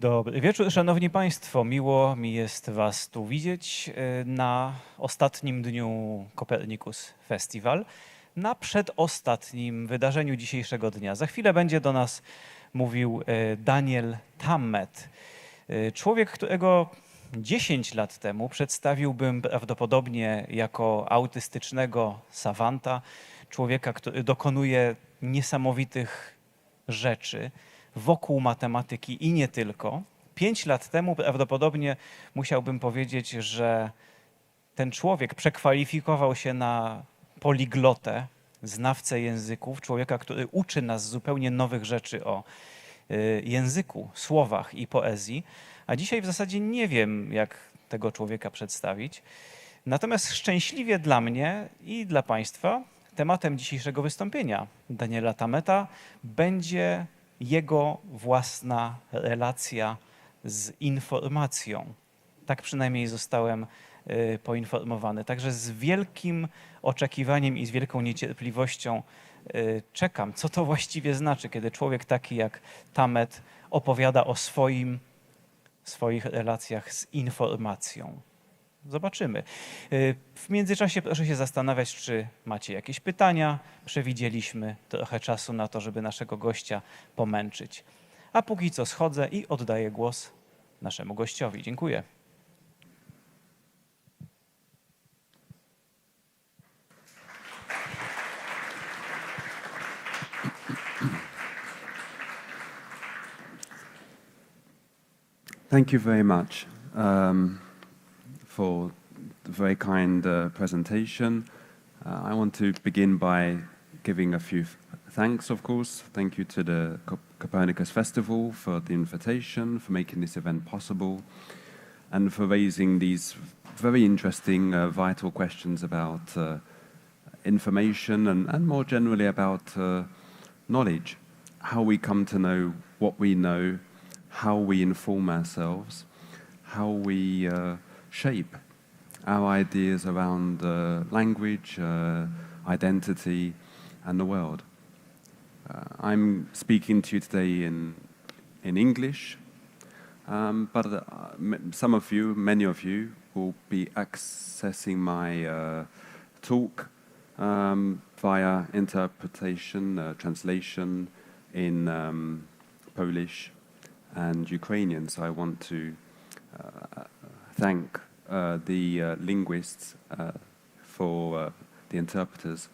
Dobry wieczór, szanowni państwo. Miło mi jest was tu widzieć na ostatnim dniu Copernicus Festival, na przedostatnim wydarzeniu dzisiejszego dnia. Za chwilę będzie do nas mówił Daniel Tammet, człowiek, którego 10 lat temu przedstawiłbym prawdopodobnie jako autystycznego savanta, człowieka, który dokonuje niesamowitych rzeczy wokół matematyki i nie tylko. 5 lat temu prawdopodobnie musiałbym powiedzieć, że ten człowiek przekwalifikował się na poliglotę, znawcę języków, człowieka, który uczy nas zupełnie nowych rzeczy o języku, słowach i poezji. A dzisiaj w zasadzie nie wiem, jak tego człowieka przedstawić. Natomiast szczęśliwie dla mnie i dla państwa tematem dzisiejszego wystąpienia Daniela Tammeta będzie jego własna relacja z informacją. Tak przynajmniej zostałem poinformowany. Także z wielkim oczekiwaniem i z wielką niecierpliwością czekam, co to właściwie znaczy, kiedy człowiek taki jak Tammet opowiada o swoich relacjach z informacją. Zobaczymy. W międzyczasie proszę się zastanawiać, czy macie jakieś pytania. Przewidzieliśmy trochę czasu na to, żeby naszego gościa pomęczyć. A póki co schodzę i oddaję głos naszemu gościowi. Dziękuję. Thank you very much for the very kind presentation. I want to begin by giving a few thanks, of course. Thank you to the Copernicus Festival for the invitation, for making this event possible, and for raising these very interesting, vital questions about information and more generally about knowledge, how we come to know what we know, how we inform ourselves, how we shape our ideas around language, identity, and the world. I'm speaking to you today in English, but some of you, many of you, will be accessing my talk via interpretation, translation in Polish and Ukrainian. So I want to thank the linguists for the interpreters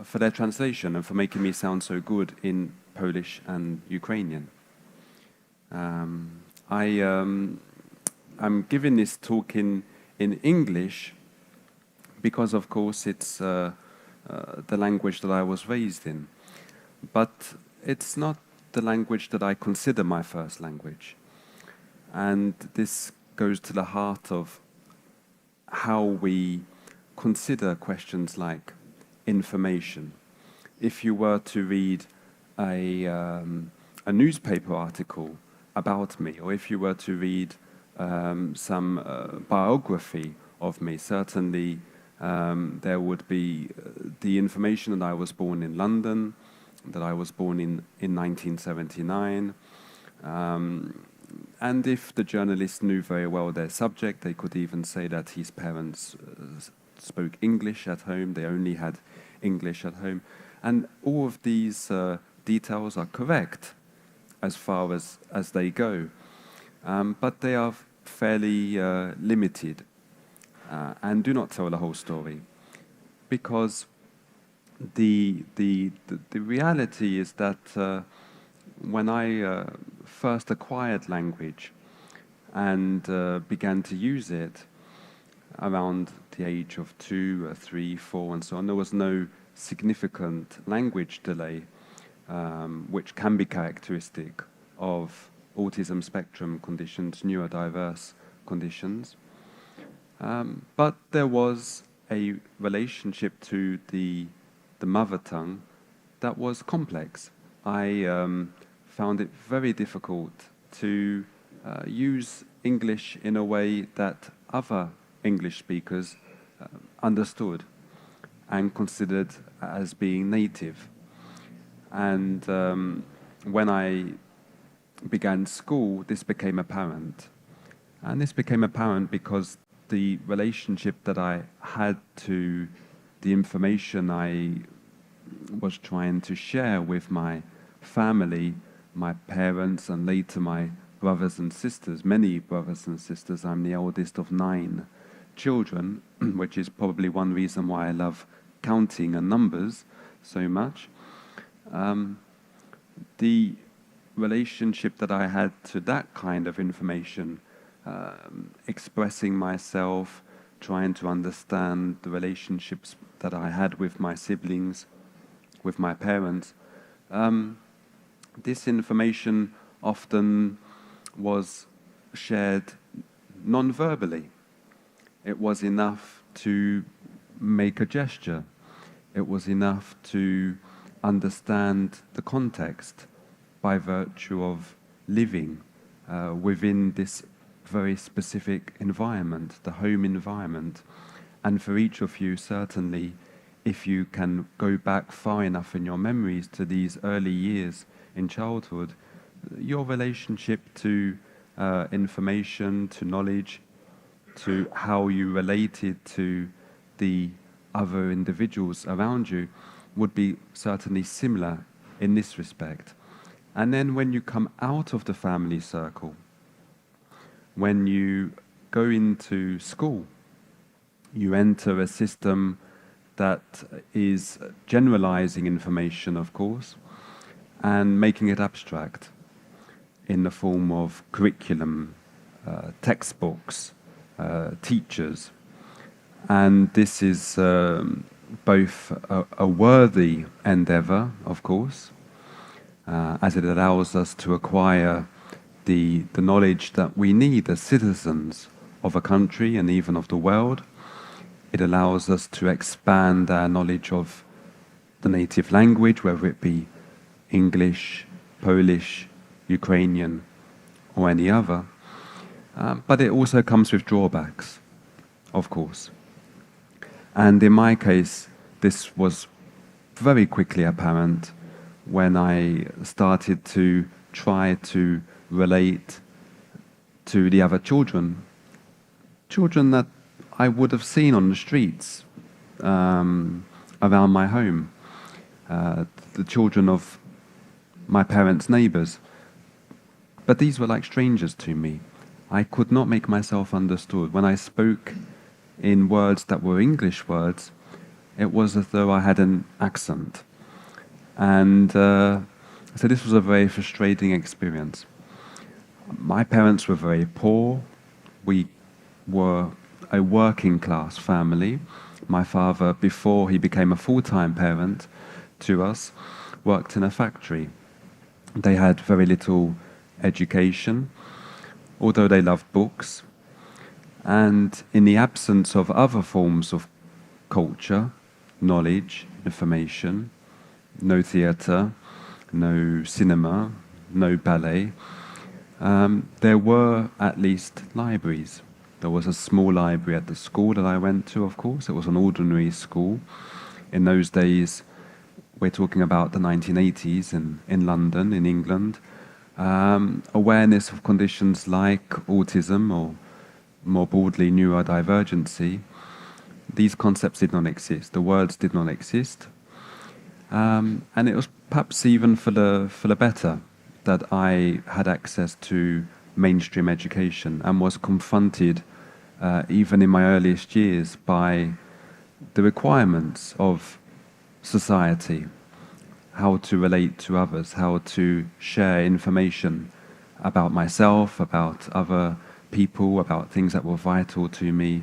for their translation and for making me sound so good in Polish and Ukrainian. I'm giving this talk in English because, of course, it's the language that I was raised in. But it's not the language that I consider my first language. And this goes to the heart of how we consider questions like information. If you were to read a newspaper article about me, or if you were to read some biography of me, certainly there would be the information that I was born in London, that I was born in 1979. And if the journalist knew very well their subject, they could even say that his parents spoke English at home, they only had English at home. And all of these details are correct as far as they go. But they are fairly limited and do not tell the whole story. Because the reality is that when I first acquired language and began to use it around the age of 2, 3, 4 and so on, there was no significant language delay, which can be characteristic of autism spectrum conditions, neurodiverse conditions. But there was a relationship to the mother tongue that was complex. I found it very difficult to use English in a way that other English speakers understood and considered as being native. And when I began school, this became apparent. And this became apparent because the relationship that I had to the information I was trying to share with my family, my parents, and later my brothers and sisters, many brothers and sisters. I'm the oldest of 9 children, which is probably one reason why I love counting and numbers so much. The relationship that I had to that kind of information, expressing myself, trying to understand the relationships that I had with my siblings, with my parents, this information often was shared non-verbally. It was enough to make a gesture. It was enough to understand the context by virtue of living within this very specific environment, the home environment. And for each of you, certainly, if you can go back far enough in your memories to these early years in childhood, your relationship to information, to knowledge, to how you related to the other individuals around you would be certainly similar in this respect. And then when you come out of the family circle, when you go into school, you enter a system that is generalizing information, of course, and making it abstract in the form of curriculum, textbooks, teachers. And this is both a worthy endeavor, of course, as it allows us to acquire the knowledge that we need as citizens of a country and even of the world. It allows us to expand our knowledge of the native language, whether it be English, Polish, Ukrainian, or any other. But it also comes with drawbacks, of course. And in my case, this was very quickly apparent when I started to try to relate to the other children that I would have seen on the streets around my home, the children of my parents' neighbors. But these were like strangers to me. I could not make myself understood. When I spoke in words that were English words, it was as though I had an accent. And so this was a very frustrating experience. My parents were very poor. We were a working class family. My father, before he became a full-time parent to us, worked in a factory. They had very little education, although they loved books. And in the absence of other forms of culture, knowledge, information, no theatre, no cinema, no ballet, there were at least libraries. There was a small library at the school that I went to, of course. It was an ordinary school. In those days, we're talking about the 1980s in London, in England. Awareness of conditions like autism or more broadly neurodivergency, these concepts did not exist. The words did not exist. And it was perhaps even for the better that I had access to mainstream education and was confronted, even in my earliest years, by the requirements of society, how to relate to others, how to share information about myself, about other people, about things that were vital to me,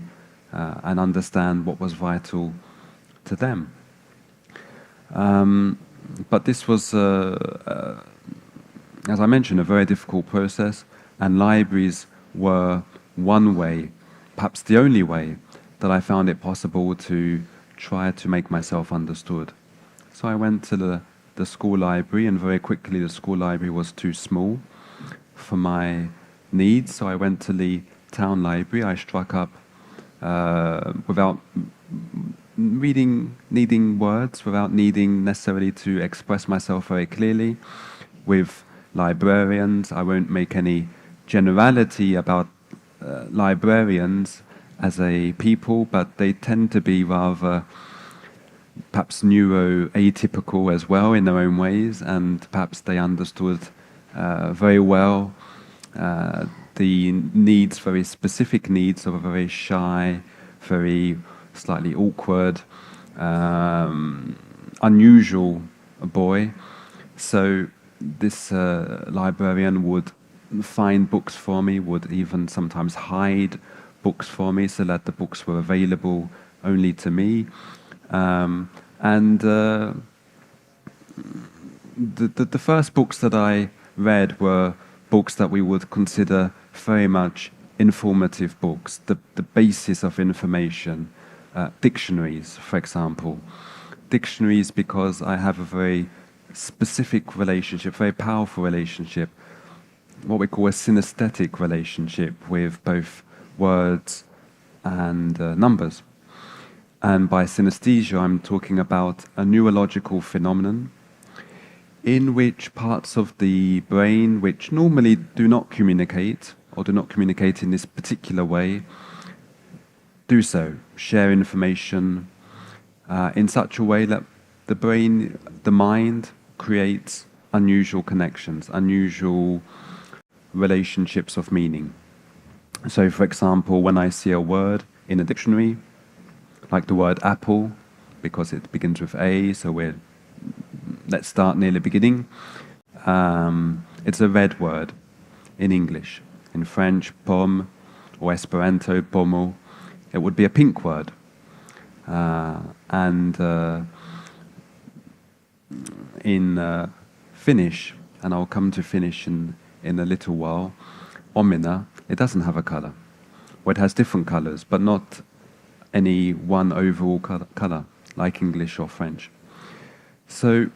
and understand what was vital to them. But this was, as I mentioned, a very difficult process, and libraries were one way, perhaps the only way, that I found it possible to try to make myself understood. So I went to the school library, and very quickly the school library was too small for my needs, so I went to the town library. I struck up without needing words, without needing necessarily to express myself very clearly, with librarians. I won't make any generality about librarians as a people, but they tend to be rather perhaps neuro-atypical as well in their own ways, and perhaps they understood very well the needs, very specific needs of a very shy, very slightly awkward, unusual boy. So this librarian would find books for me, would even sometimes hide books for me so that the books were available only to me. The first books that I read were books that we would consider very much informative books, the basis of information, dictionaries, for example. Dictionaries because I have a very specific relationship, very powerful relationship, what we call a synesthetic relationship with both words and numbers. And by synesthesia, I'm talking about a neurological phenomenon in which parts of the brain which normally do not communicate or do not communicate in this particular way do so, share information in such a way that the brain, the mind, creates unusual connections, unusual relationships of meaning. So, for example, when I see a word in a dictionary, like the word apple, because it begins with A, so let's start near the beginning. It's a red word in English. In French, pomme, or Esperanto, pomo, it would be a pink word. In Finnish, and I'll come to Finnish in a little while, omena, it doesn't have a color. Well, it has different colors, but not any one overall color, like English or French. So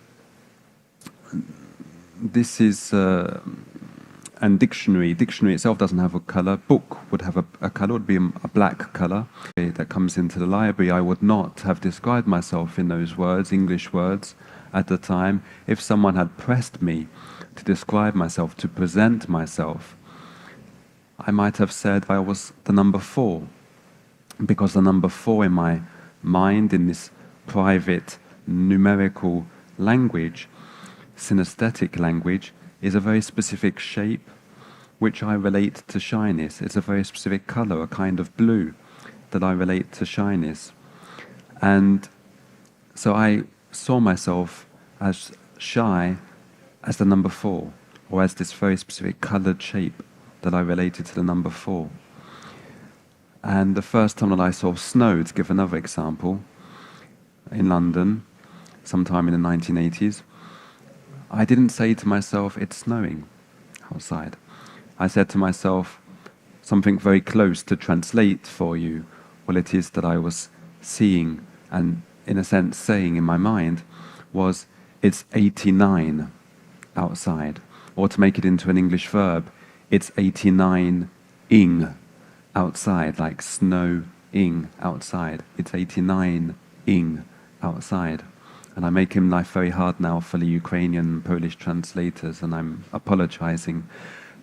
this is, and dictionary itself doesn't have a color. Book would have a color, would be a black color that comes into the library. I would not have described myself in those words, English words, at the time. If someone had pressed me to describe myself, to present myself, I might have said I was the number 4, because the number 4 in my mind, in this private numerical language, synesthetic language, is a very specific shape which I relate to shyness. It's a very specific color, a kind of blue that I relate to shyness. And so I saw myself as shy as the number 4, or as this very specific colored shape that I related to the number 4. And the first time that I saw snow, to give another example, in London, sometime in the 1980s, I didn't say to myself, it's snowing outside. I said to myself something very close to translate for you what it is that I was seeing and, in a sense, saying in my mind was, it's 89 outside. Or to make it into an English verb, it's 89-ing outside, like snow-ing outside. It's 89-ing outside. And I make him life very hard now for the Ukrainian and Polish translators, and I'm apologizing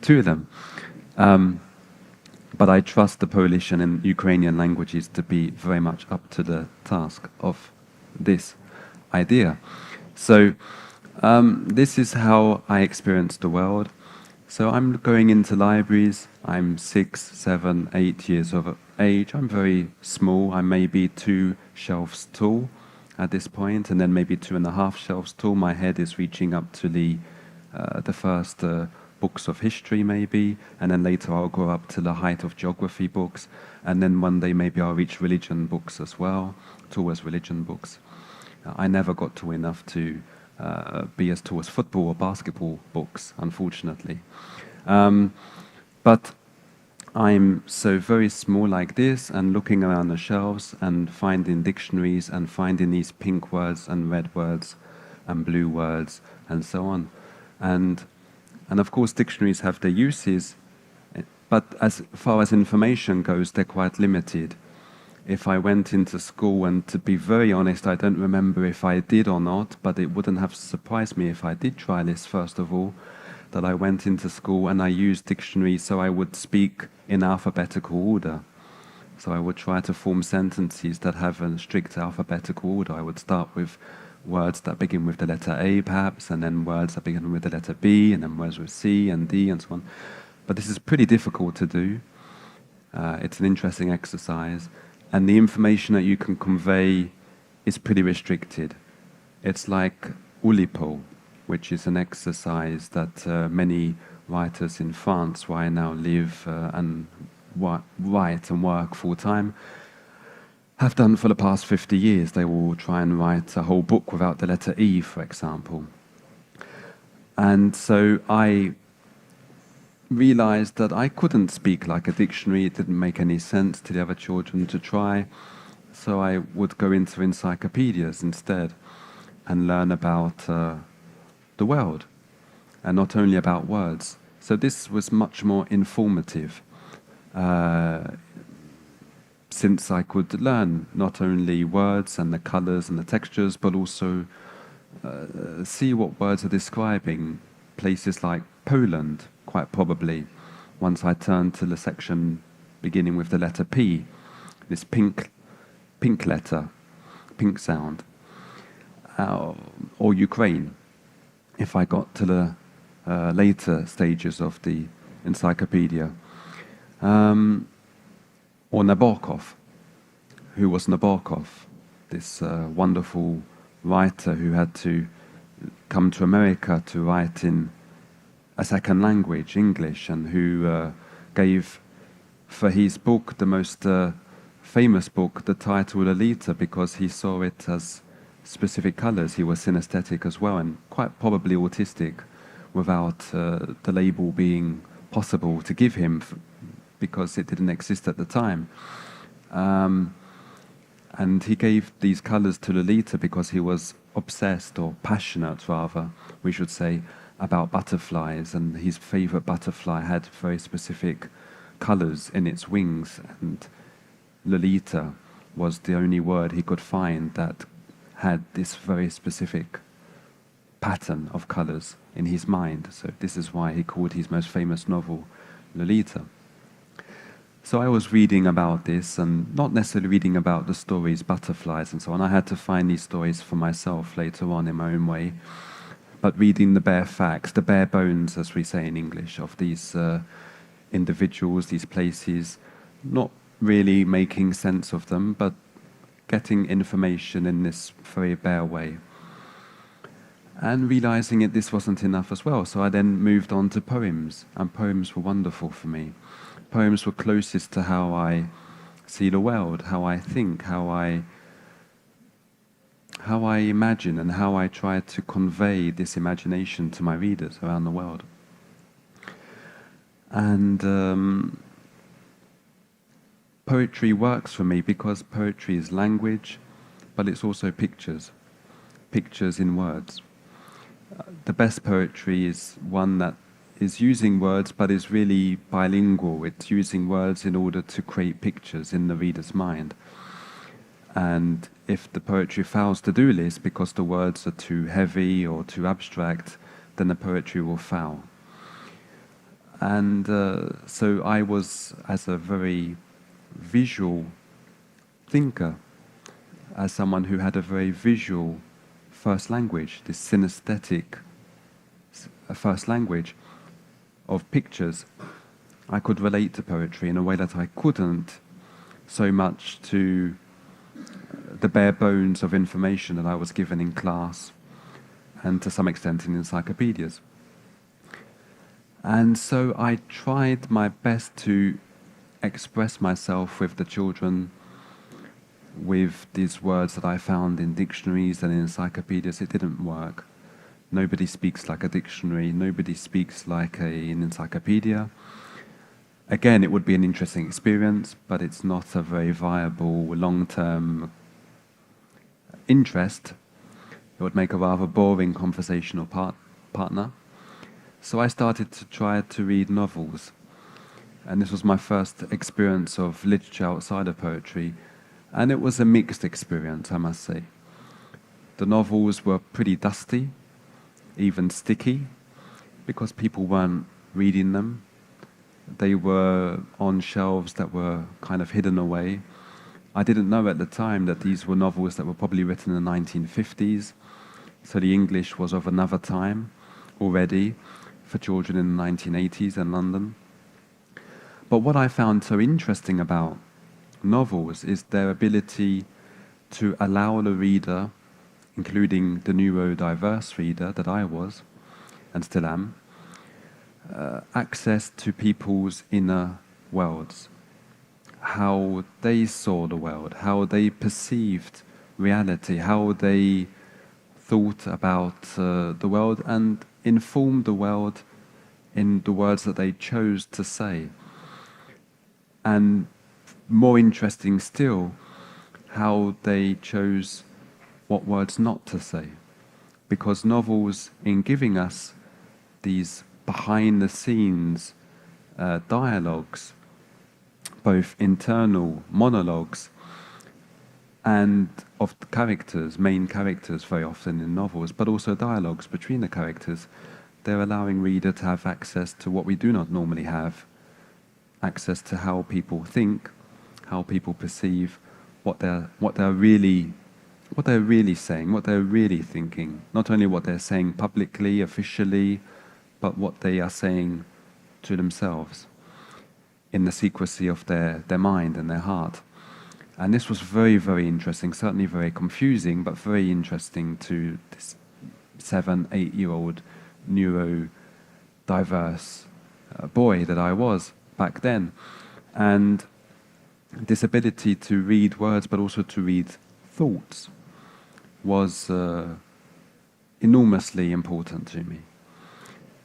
to them. But I trust the Polish and Ukrainian languages to be very much up to the task of this idea. So this is how I experience the world. So I'm going into libraries. I'm 6, 7, 8 years of age. I'm very small. I may be 2 shelves tall at this point, and then maybe 2.5 shelves tall. My head is reaching up to the first books of history, maybe, and then later I'll grow up to the height of geography books, and then one day maybe I'll reach religion books as well, tall as religion books. I never got tall enough to be as tall as football or basketball books, unfortunately. But I'm so very small like this, and looking around the shelves and finding dictionaries and finding these pink words and red words and blue words and so on. And of course dictionaries have their uses, but as far as information goes, they're quite limited. If I went into school, and to be very honest, I don't remember if I did or not, but it wouldn't have surprised me if I did try this first of all, that I went into school and I used dictionaries so I would speak in alphabetical order. So I would try to form sentences that have a strict alphabetical order. I would start with words that begin with the letter A, perhaps, and then words that begin with the letter B, and then words with C and D, and so on. But this is pretty difficult to do. It's an interesting exercise, and the information that you can convey is pretty restricted. It's like ulipo, which is an exercise that many writers in France, where I now live and write and work full-time, have done for the past 50 years. They will try and write a whole book without the letter E, for example. And so I realized that I couldn't speak like a dictionary. It didn't make any sense to the other children to try. So I would go into encyclopedias instead and learn about the world, and not only about words. So this was much more informative. Since I could learn not only words and the colors and the textures, but also see what words are describing places like Poland, quite probably, once I turned to the section beginning with the letter P, this pink letter, pink sound, or Ukraine, if I got to the later stages of the encyclopedia. Or Nabokov. Who was Nabokov? This wonderful writer who had to come to America to write in a second language, English, and who gave for his book, the most famous book, the title Lolita, because he saw it as specific colors. He was synesthetic as well, and quite probably autistic, without the label being possible to give him, because it didn't exist at the time. And he gave these colors to Lolita because he was obsessed, or passionate rather, we should say, about butterflies, and his favorite butterfly had very specific colors in its wings, and Lolita was the only word he could find that had this very specific pattern of colors in his mind. So this is why he called his most famous novel Lolita. So I was reading about this, and not necessarily reading about the stories, butterflies and so on. I had to find these stories for myself later on in my own way. But reading the bare facts, the bare bones, as we say in English, of these individuals, these places, not really making sense of them, but getting information in this very bare way. And realizing this wasn't enough as well. So I then moved on to poems, and poems were wonderful for me. Poems were closest to how I see the world, how I think, how I imagine, and how I try to convey this imagination to my readers around the world. And poetry works for me because poetry is language, but it's also pictures in words. The best poetry is one that is using words but is really bilingual. It's using words in order to create pictures in the reader's mind. And if the poetry fails to do this because the words are too heavy or too abstract, then the poetry will fail. And so I was, as a very visual thinker, as someone who had a very visual first language, this synesthetic first language of pictures, I could relate to poetry in a way that I couldn't so much to the bare bones of information that I was given in class, and to some extent in encyclopedias. And so I tried my best to express myself with the children with these words that I found in dictionaries and in encyclopedias. It didn't work. Nobody speaks like a dictionary. Nobody speaks like an encyclopedia. Again, it would be an interesting experience, but it's not a very viable long-term interest. It would make a rather boring conversational partner. So I started to try to read novels. And this was my first experience of literature outside of poetry. And it was a mixed experience, I must say. The novels were pretty dusty, even sticky, because people weren't reading them. They were on shelves that were kind of hidden away. I didn't know at the time that these were novels that were probably written in the 1950s, so the English was of another time already for children in the 1980s in London. But what I found so interesting about novels is their ability to allow the reader, including the neurodiverse reader that I was and still am, access to people's inner worlds, how they saw the world, how they perceived reality, how they thought about the world and informed the world in the words that they chose to say. And more interesting still, how they chose what words not to say. Because novels, in giving us these behind-the-scenes dialogues, both internal monologues and of the characters, main characters very often in novels, but also dialogues between the characters, they're allowing reader to have access to what we do not normally have, access to how people think, how people perceive, what they're really saying, what they're really thinking. Not only what they're saying publicly, officially, but what they are saying to themselves in the secrecy of their mind and their heart. And this was very, very interesting, certainly very confusing, but very interesting to this 7-8-year-old neurodiverse boy that I was back then. And this ability to read words, but also to read thoughts, was enormously important to me.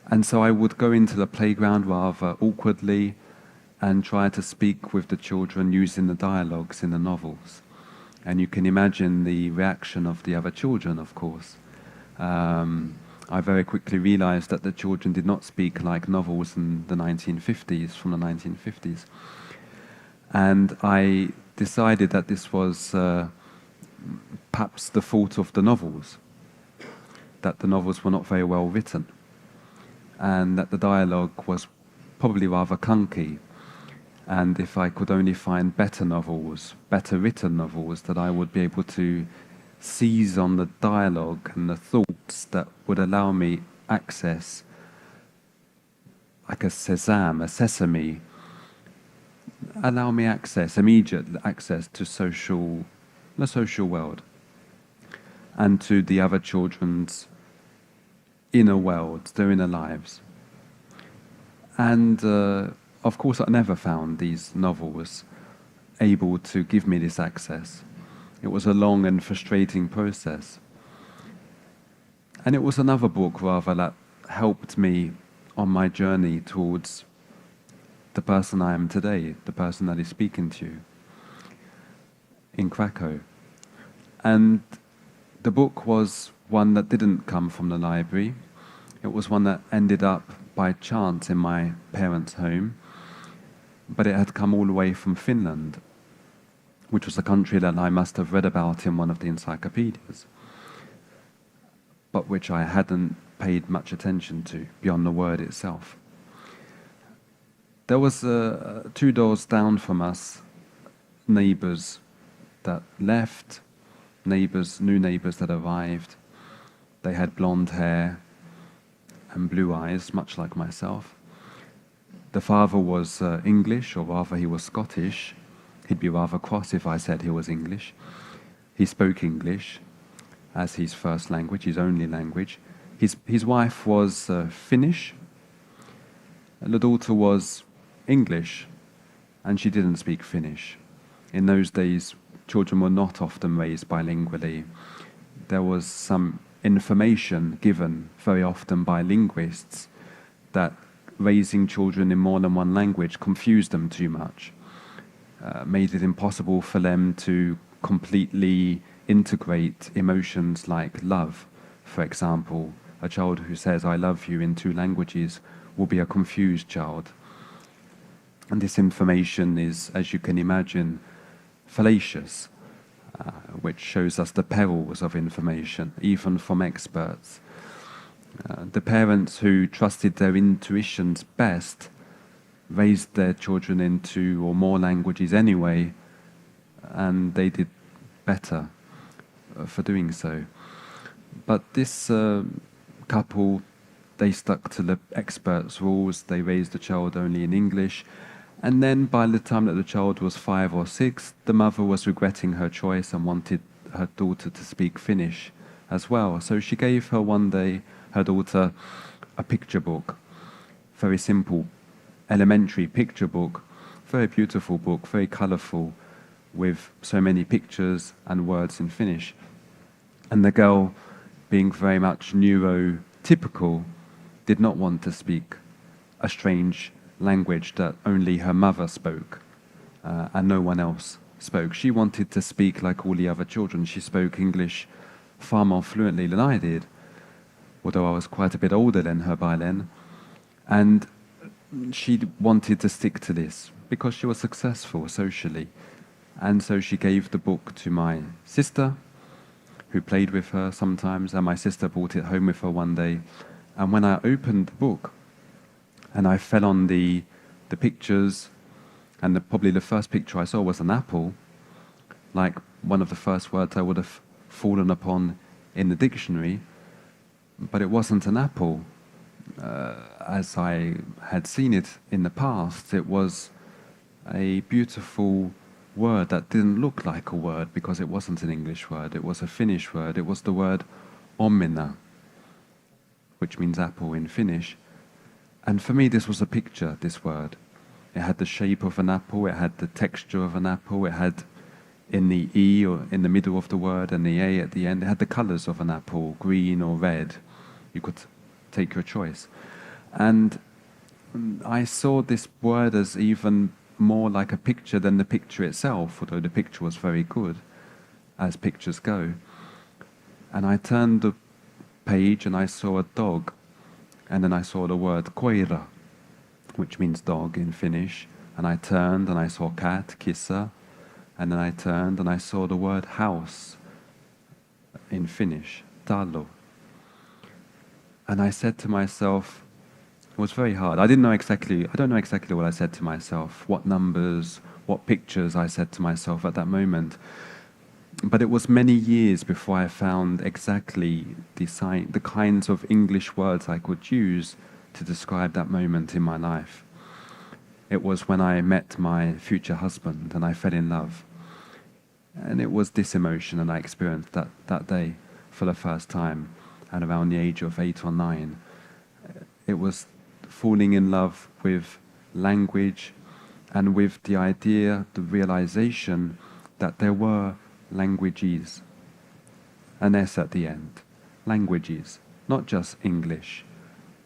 And so I would go into the playground rather awkwardly and try to speak with the children using the dialogues in the novels. And you can imagine the reaction of the other children, of course. I very quickly realized that the children did not speak like novels in the 1950s, from the 1950s. And I decided that this was perhaps the fault of the novels, that the novels were not very well written, and that the dialogue was probably rather clunky. And if I could only find better novels, better written novels, that I would be able to seize on the dialogue and the thoughts that would allow me access, like a sesame, allow me immediate access to the social world and to the other children's inner worlds, their inner lives. And of course I never found these novels able to give me this access. It was a long and frustrating process. And it was another book rather that helped me on my journey towards the person I am today, the person that is speaking to you in Krakow. And the book was one that didn't come from the library. It was one that ended up by chance in my parents' home, but it had come all the way from Finland, which was a country that I must have read about in one of the encyclopedias, but which I hadn't paid much attention to beyond the word itself. There was 2 doors down from us, neighbours that left, new neighbours that arrived. They had blonde hair and blue eyes, much like myself. The father was English, or rather he was Scottish. He'd be rather cross if I said he was English. He spoke English as his first language, his only language. His wife was Finnish. The daughter was English, and she didn't speak Finnish. In those days, children were not often raised bilingually. There was some information given very often by linguists that raising children in more than one language confused them too much, made it impossible for them to completely integrate emotions like love. For example, a child who says "I love you" in 2 languages will be a confused child. And this information is, as you can imagine, fallacious, which shows us the perils of information, even from experts. The parents who trusted their intuitions best raised their children in 2 or more languages anyway, and they did better for doing so. But this couple, they stuck to the experts' rules. They raised the child only in English. And then by the time that the child was 5 or 6, the mother was regretting her choice and wanted her daughter to speak Finnish as well. So she gave her daughter, a picture book, very simple, elementary picture book, very beautiful book, very colourful, with so many pictures and words in Finnish. And the girl, being very much neurotypical, did not want to speak a strange language that only her mother spoke and no one else spoke. She wanted to speak like all the other children. She spoke English far more fluently than I did, although I was quite a bit older than her by then. And she wanted to stick to this because she was successful socially. And so she gave the book to my sister, who played with her sometimes, and my sister brought it home with her one day. And when I opened the book and I fell on the pictures, and probably the first picture I saw was an apple, like one of the first words I would have fallen upon in the dictionary, but it wasn't an apple as I had seen it in the past. It was a beautiful word that didn't look like a word because it wasn't an English word, it was a Finnish word. It was the word omena, which means apple in Finnish. And for me this was a picture, this word. It had the shape of an apple, it had the texture of an apple, it had in the E or in the middle of the word and the A at the end, it had the colours of an apple, green or red. You could take your choice. And I saw this word as even more like a picture than the picture itself, although the picture was very good, as pictures go. And I turned the page and I saw a dog, and then I saw the word koira, which means dog in Finnish, and I turned and I saw cat, kissa, and then I turned and I saw the word house in Finnish, talo. And I said to myself, it was very hard. I don't know exactly what I said to myself, what numbers, what pictures I said to myself at that moment. But it was many years before I found exactly the kinds of English words I could use to describe that moment in my life. It was when I met my future husband and I fell in love. And it was this emotion that I experienced that day for the first time at around the age of 8 or 9. It was falling in love with language and with the idea, the realization that there were languages, an S at the end, languages, not just English,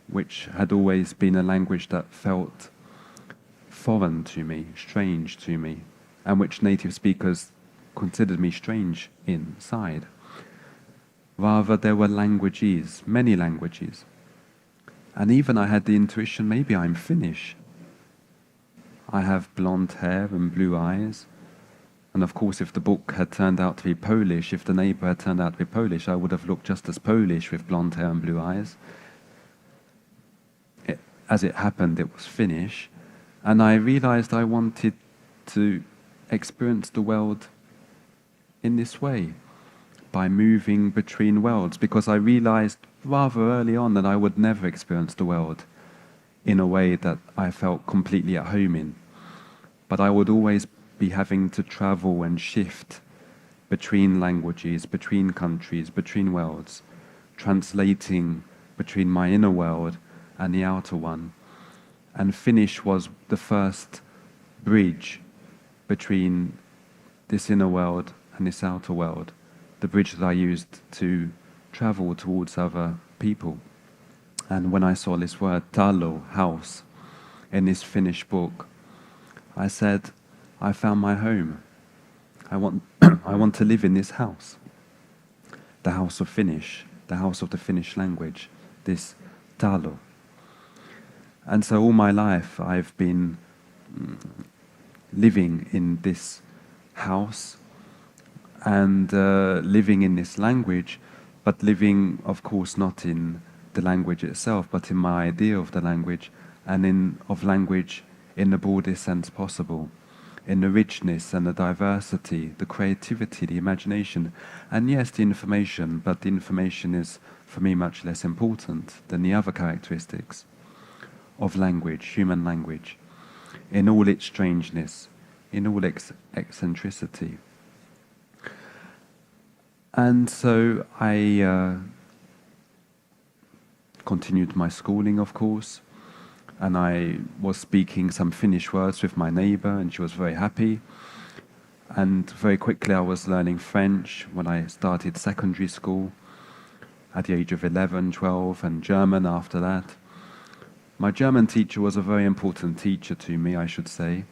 which had always been a language that felt foreign to me, strange to me, and which native speakers considered me strange inside. Rather, there were languages, many languages. And even I had the intuition, maybe I'm Finnish. I have blonde hair and blue eyes. And of course, if the book had turned out to be Polish, if the neighbor had turned out to be Polish, I would have looked just as Polish with blonde hair and blue eyes. As it happened, it was Finnish. And I realized I wanted to experience the world in this way, by moving between worlds, because I realized rather early on that I would never experience the world in a way that I felt completely at home in. But I would always be having to travel and shift between languages, between countries, between worlds, translating between my inner world and the outer one. And Finnish was the first bridge between this inner world and this outer world, the bridge that I used to travel towards other people. And when I saw this word talo, house, in this Finnish book, I said, I found my home. I want to live in this house. The house of Finnish, the house of the Finnish language, this talo. And so all my life I've been living in this house and living in this language, but living, of course, not in the language itself, but in my idea of the language, and of language in the broadest sense possible, in the richness and the diversity, the creativity, the imagination, and yes, the information, but the information is, for me, much less important than the other characteristics of language, human language, in all its strangeness, in all its eccentricity. And so I continued my schooling, of course, and I was speaking some Finnish words with my neighbor, and she was very happy. And very quickly I was learning French when I started secondary school at the age of 11, 12, and German after that. My German teacher was a very important teacher to me, I should say,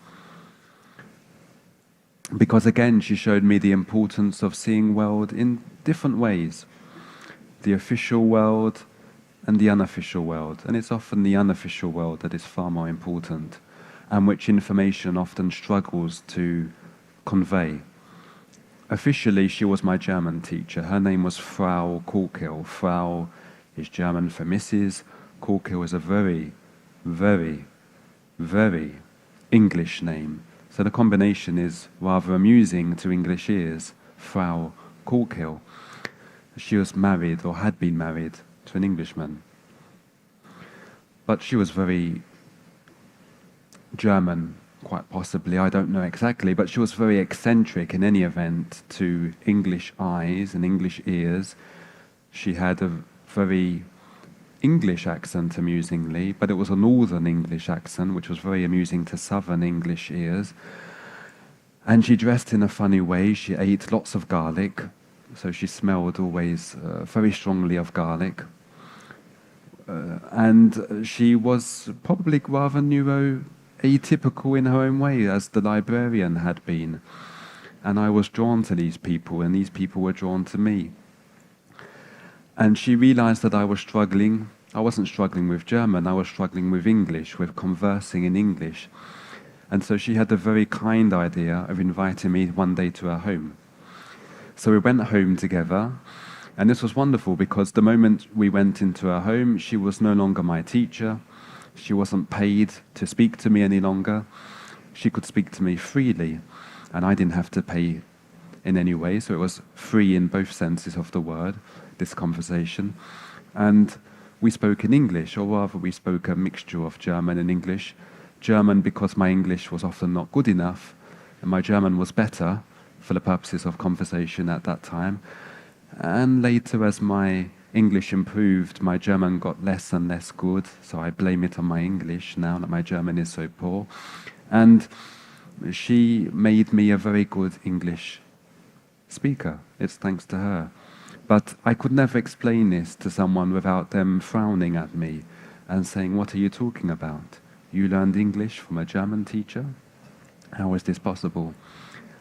because again she showed me the importance of seeing world in different ways, the official world and the unofficial world, and it's often the unofficial world that is far more important, and which information often struggles to convey. Officially, she was my German teacher. Her name was Frau Korkel. Frau is German for Mrs. Korkel is a very, very, very English name. So the combination is rather amusing to English ears. Frau Korkel. She was married, or had been married, to an Englishman. But she was very German, quite possibly, I don't know exactly, but she was very eccentric in any event to English eyes and English ears. She had a very English accent, amusingly, but it was a northern English accent, which was very amusing to southern English ears. And she dressed in a funny way. She ate lots of garlic, so she smelled always very strongly of garlic. And she was probably rather atypical in her own way, as the librarian had been. And I was drawn to these people, and these people were drawn to me. And she realized that I was struggling. I wasn't struggling with German, I was struggling with English, with conversing in English. And so she had a very kind idea of inviting me one day to her home. So we went home together, and this was wonderful because the moment we went into her home, she was no longer my teacher. She wasn't paid to speak to me any longer. She could speak to me freely, and I didn't have to pay in any way, so it was free in both senses of the word, this conversation. And we spoke in English, or rather we spoke a mixture of German and English. German because my English was often not good enough, and my German was better for the purposes of conversation at that time. And later, as my English improved, my German got less and less good, so I blame it on my English now that my German is so poor. And she made me a very good English speaker. It's thanks to her. But I could never explain this to someone without them frowning at me and saying, "What are you talking about? You learned English from a German teacher? How is this possible?"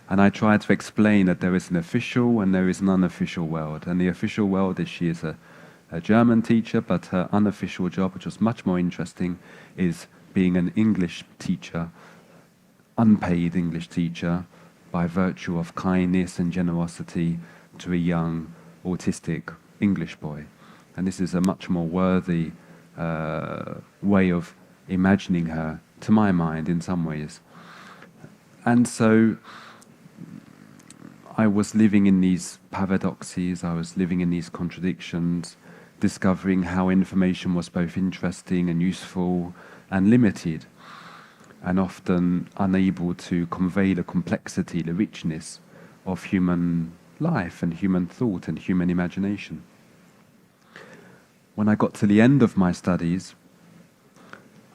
And I tried to explain that there is an official and there is an unofficial world. And the official world is she is a German teacher, but her unofficial job, which was much more interesting, is being an English teacher, unpaid English teacher, by virtue of kindness and generosity to a young autistic English boy. And this is a much more worthy way of imagining her, to my mind, in some ways. And so I was living in these paradoxes, I was living in these contradictions, discovering how information was both interesting and useful and limited, and often unable to convey the complexity, the richness of human life and human thought and human imagination. When I got to the end of my studies,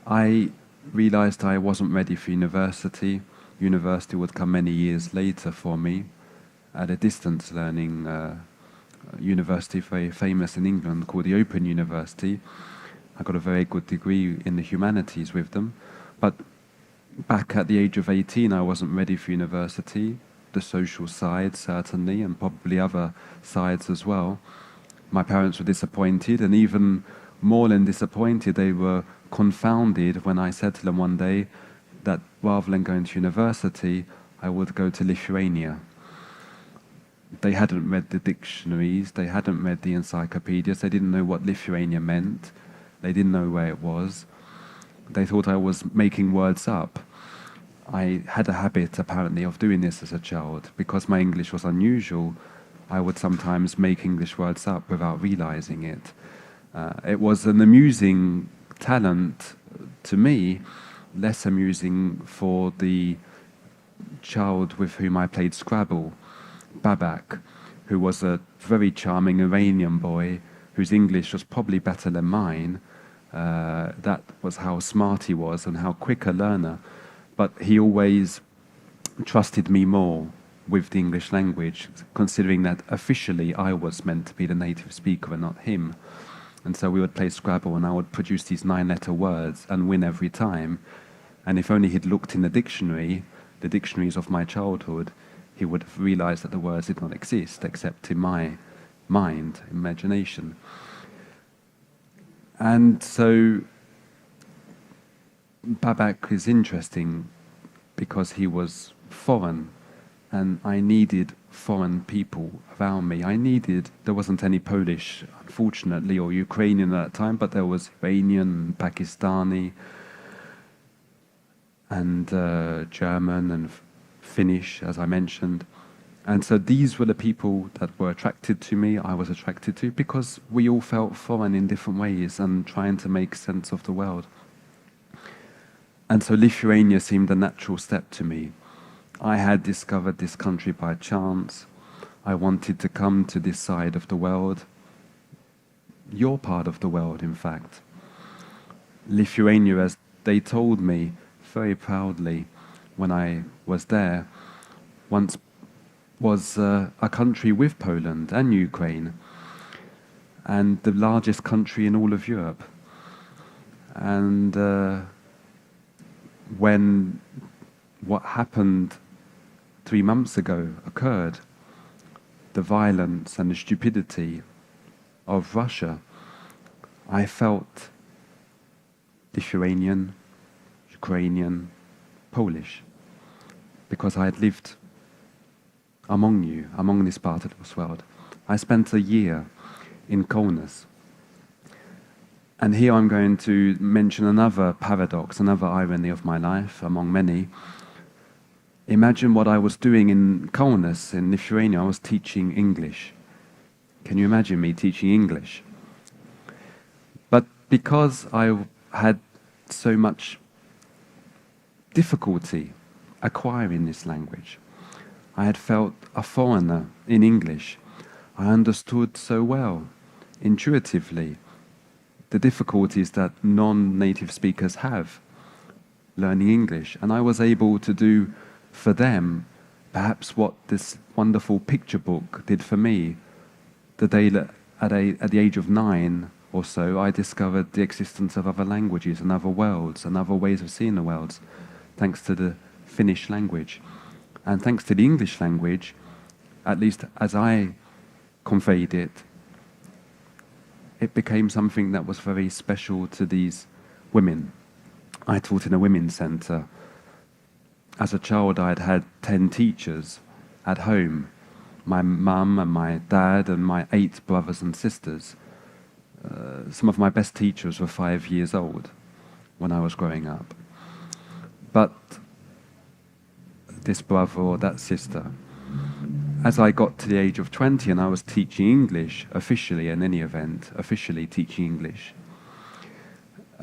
I realized I wasn't ready for university. University would come many years later for me, at a distance learning university, very famous in England, called the Open University. I got a very good degree in the humanities with them. But back at the age of 18, I wasn't ready for university. The social side, certainly, and probably other sides as well. My parents were disappointed, and even more than disappointed, they were confounded when I said to them one day that rather than going to university, I would go to Lithuania. They hadn't read the dictionaries, they hadn't read the encyclopedias, they didn't know what Lithuania meant, they didn't know where it was. They thought I was making words up. I had a habit, apparently, of doing this as a child. Because my English was unusual, I would sometimes make English words up without realizing it. It was an amusing talent to me, less amusing for the child with whom I played Scrabble, Babak, who was a very charming Iranian boy whose English was probably better than mine. That was how smart he was and how quick a learner. But he always trusted me more with the English language, considering that officially I was meant to be the native speaker and not him. And so we would play Scrabble and I would produce these 9-letter words and win every time. And if only he'd looked in the dictionaries of my childhood, he would have realized that the words did not exist except in my mind, imagination. And so Babak is interesting because he was foreign and I needed foreign people around me. There wasn't any Polish, unfortunately, or Ukrainian at that time, but there was Iranian, Pakistani, and German and Finnish, as I mentioned. And so these were the people that were attracted to me, I was attracted to, because we all felt foreign in different ways and trying to make sense of the world. And so Lithuania seemed a natural step to me. I had discovered this country by chance. I wanted to come to this side of the world, your part of the world, in fact. Lithuania, as they told me very proudly when I was there, once was a country with Poland and Ukraine, and the largest country in all of Europe. And when what happened 3 months ago occurred, the violence and the stupidity of Russia, I felt Lithuanian, Ukrainian, Polish, because I had lived among you, among this part of this world. I spent a year in Kaunas. And here I'm going to mention another paradox, another irony of my life, among many. Imagine what I was doing in Kaunas, in Lithuania. I was teaching English. Can you imagine me teaching English? But because I had so much difficulty acquiring this language, I had felt a foreigner in English. I understood so well, intuitively, the difficulties that non-native speakers have learning English. And I was able to do for them perhaps what this wonderful picture book did for me. The day that at the age of 9 or so, I discovered the existence of other languages and other worlds and other ways of seeing the worlds, thanks to the Finnish language. And thanks to the English language, at least as I conveyed it, it became something that was very special to these women. I taught in a women's centre. As a child, I'd had 10 teachers at home. My mum and my dad and my 8 brothers and sisters. Some of my best teachers were 5 years old when I was growing up. But this brother or that sister, as I got to the age of 20 and I was teaching English, officially in any event, officially teaching English,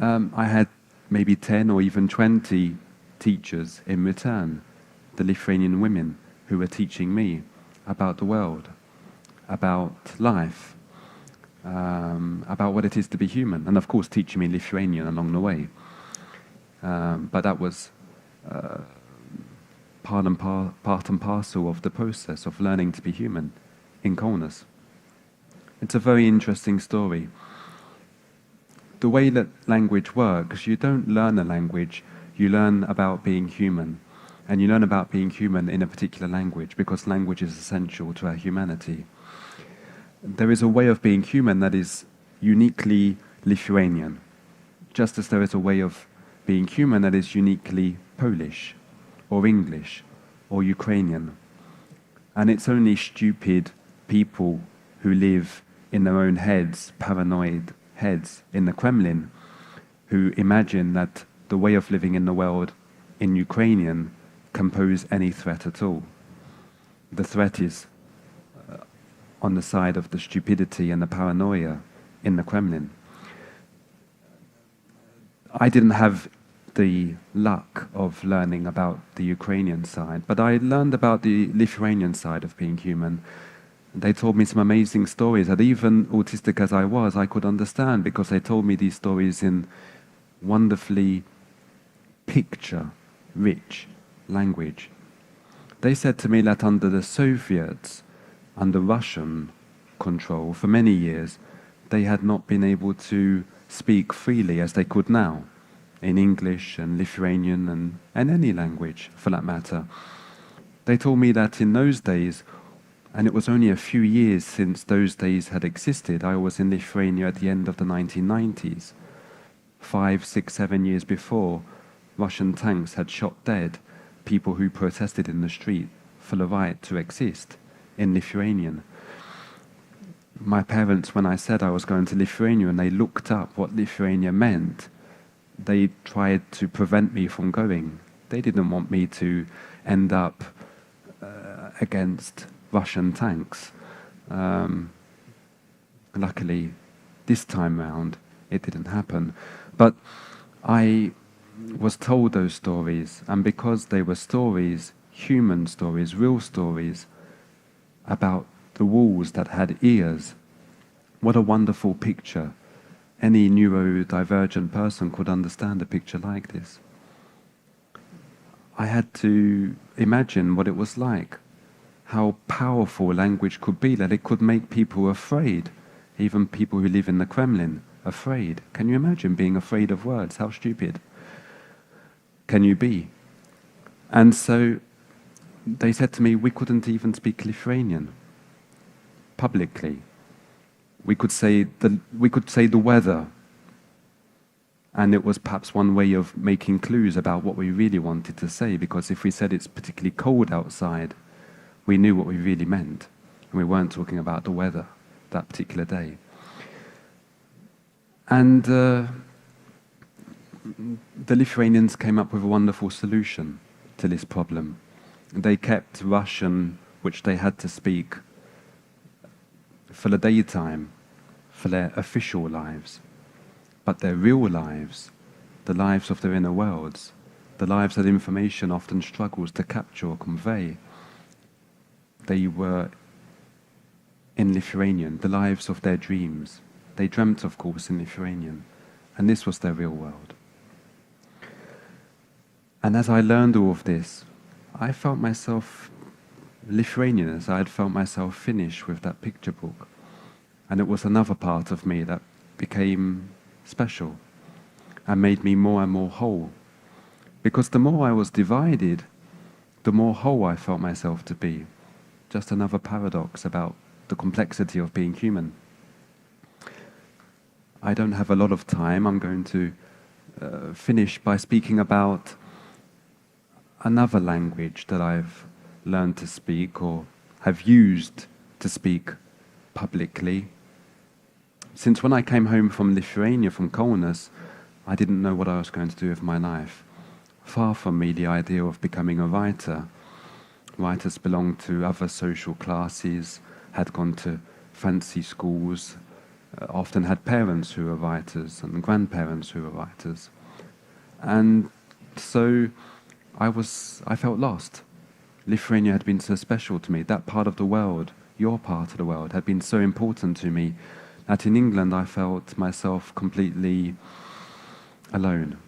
I had maybe 10 or even 20 teachers in return, the Lithuanian women who were teaching me about the world, about life, about what it is to be human, and of course teaching me Lithuanian along the way. But that was part and parcel of the process of learning to be human in Kaunas. It's a very interesting story. The way that language works, you don't learn a language, you learn about being human. And you learn about being human in a particular language because language is essential to our humanity. There is a way of being human that is uniquely Lithuanian, just as there is a way of being human that is uniquely Polish, or English, or Ukrainian. And it's only stupid people who live in their own heads, paranoid heads in the Kremlin, who imagine that the way of living in the world in Ukrainian can pose any threat at all. The threat is on the side of the stupidity and the paranoia in the Kremlin. I didn't have the luck of learning about the Ukrainian side, but I learned about the Lithuanian side of being human. They told me some amazing stories that even autistic as I was, I could understand, because they told me these stories in wonderfully picture-rich language. They said to me that under the Soviets, under Russian control, for many years, they had not been able to speak freely as they could now, in English and Lithuanian and any language for that matter. They told me that in those days, and it was only a few years since those days had existed, I was in Lithuania at the end of the 1990s. 5, 6, 7 years before, Russian tanks had shot dead people who protested in the street for the right to exist in Lithuanian. My parents, when I said I was going to Lithuania and they looked up what Lithuania meant, they tried to prevent me from going. They didn't want me to end up against Russian tanks. Luckily, this time round, it didn't happen. But I was told those stories, and because they were stories, human stories, real stories, about the walls that had ears, what a wonderful picture. Any neurodivergent person could understand a picture like this. I had to imagine what it was like, how powerful language could be, that it could make people afraid, even people who live in the Kremlin, afraid. Can you imagine being afraid of words? How stupid can you be? And so they said to me, we couldn't even speak Lithuanian publicly. We could say the weather, and it was perhaps one way of making clues about what we really wanted to say, because if we said it's particularly cold outside, we knew what we really meant, and we weren't talking about the weather that particular day. And the Lithuanians came up with a wonderful solution to this problem. They kept Russian, which they had to speak for the daytime, for their official lives. But their real lives, the lives of their inner worlds, the lives that information often struggles to capture or convey, they were in Lithuanian, the lives of their dreams. They dreamt, of course, in Lithuanian, and this was their real world. And as I learned all of this, I felt myself Lithuanian, as I had felt myself Finnish with that picture book. And it was another part of me that became special and made me more and more whole. Because the more I was divided, the more whole I felt myself to be. Just another paradox about the complexity of being human. I don't have a lot of time. I'm going to finish by speaking about another language that I've learned to speak or have used to speak publicly. Since when I came home from Lithuania, from Kaunas, I didn't know what I was going to do with my life. Far from me the idea of becoming a writer. Writers belonged to other social classes, had gone to fancy schools, often had parents who were writers and grandparents who were writers. And so I felt lost. Lithuania had been so special to me. That part of the world, your part of the world, had been so important to me that in England I felt myself completely alone.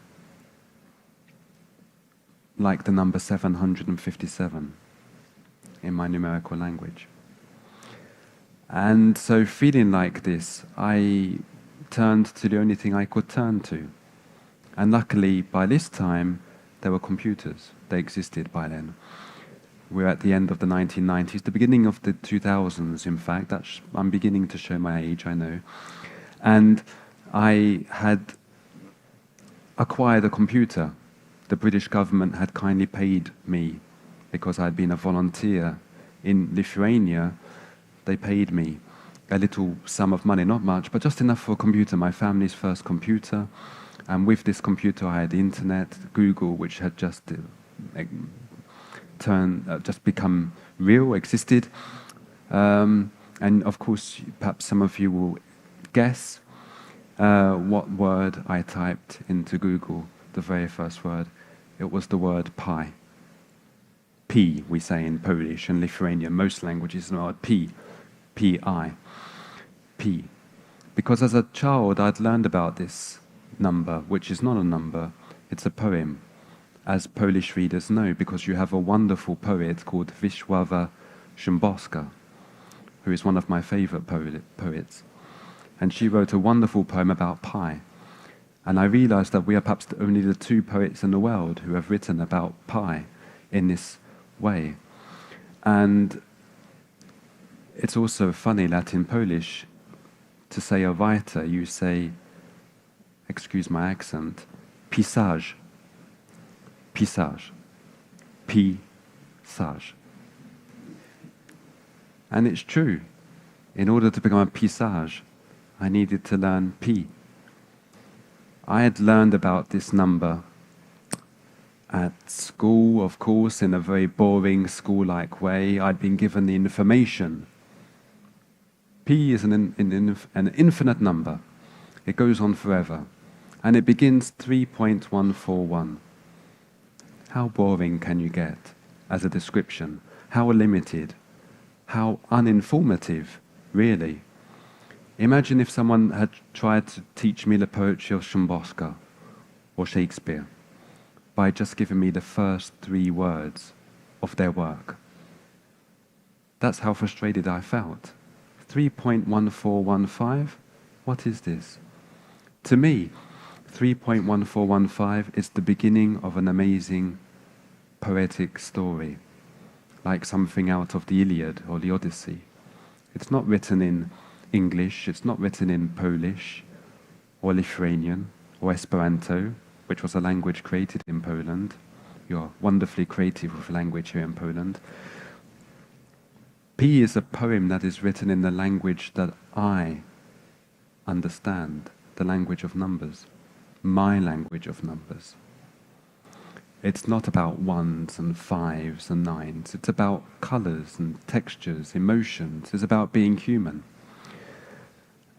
Like the number 757 in my numerical language. And so feeling like this, I turned to the only thing I could turn to. And luckily, by this time, there were computers. They existed by then. We're at the end of the 1990s, the beginning of the 2000s, in fact. I'm beginning to show my age, I know. And I had acquired a computer. The British government had kindly paid me because I'd been a volunteer in Lithuania, they paid me a little sum of money, not much, but just enough for a computer, my family's first computer. And with this computer, I had the internet, Google, which had just just become real, existed. And of course, perhaps some of you will guess what word I typed into Google, the very first word. It was the word pi. P, we say in Polish and Lithuanian, most languages, the word P, P-I, P. Because as a child, I'd learned about this number, which is not a number, it's a poem, as Polish readers know, because you have a wonderful poet called Wisława Szymborska, who is one of my favorite poets. And she wrote a wonderful poem about pi. And I realized that we are perhaps only the two poets in the world who have written about pi in this way. And it's also funny that in Polish, to say a writer, you say, excuse my accent, pisarz. Pisarz. Pisarz. And it's true. In order to become a pisarz, I needed to learn P. I had learned about this number at school, of course, in a very boring school-like way. I'd been given the information. P is an infinite number. It goes on forever. And it begins 3.141. How boring can you get as a description? How limited? How uninformative, really? Imagine if someone had tried to teach me the poetry of Szymborska or Shakespeare by just giving me the first 3 words of their work. That's how frustrated I felt. 3.1415? What is this? To me, 3.1415 is the beginning of an amazing poetic story, like something out of the Iliad or the Odyssey. It's not written in English, it's not written in Polish or Lithuanian or Esperanto, which was a language created in Poland. You're wonderfully creative with language here in Poland. P is a poem that is written in the language that I understand, the language of numbers, my language of numbers. It's not about 1s and 5s and 9s. It's about colours and textures, emotions. It's about being human.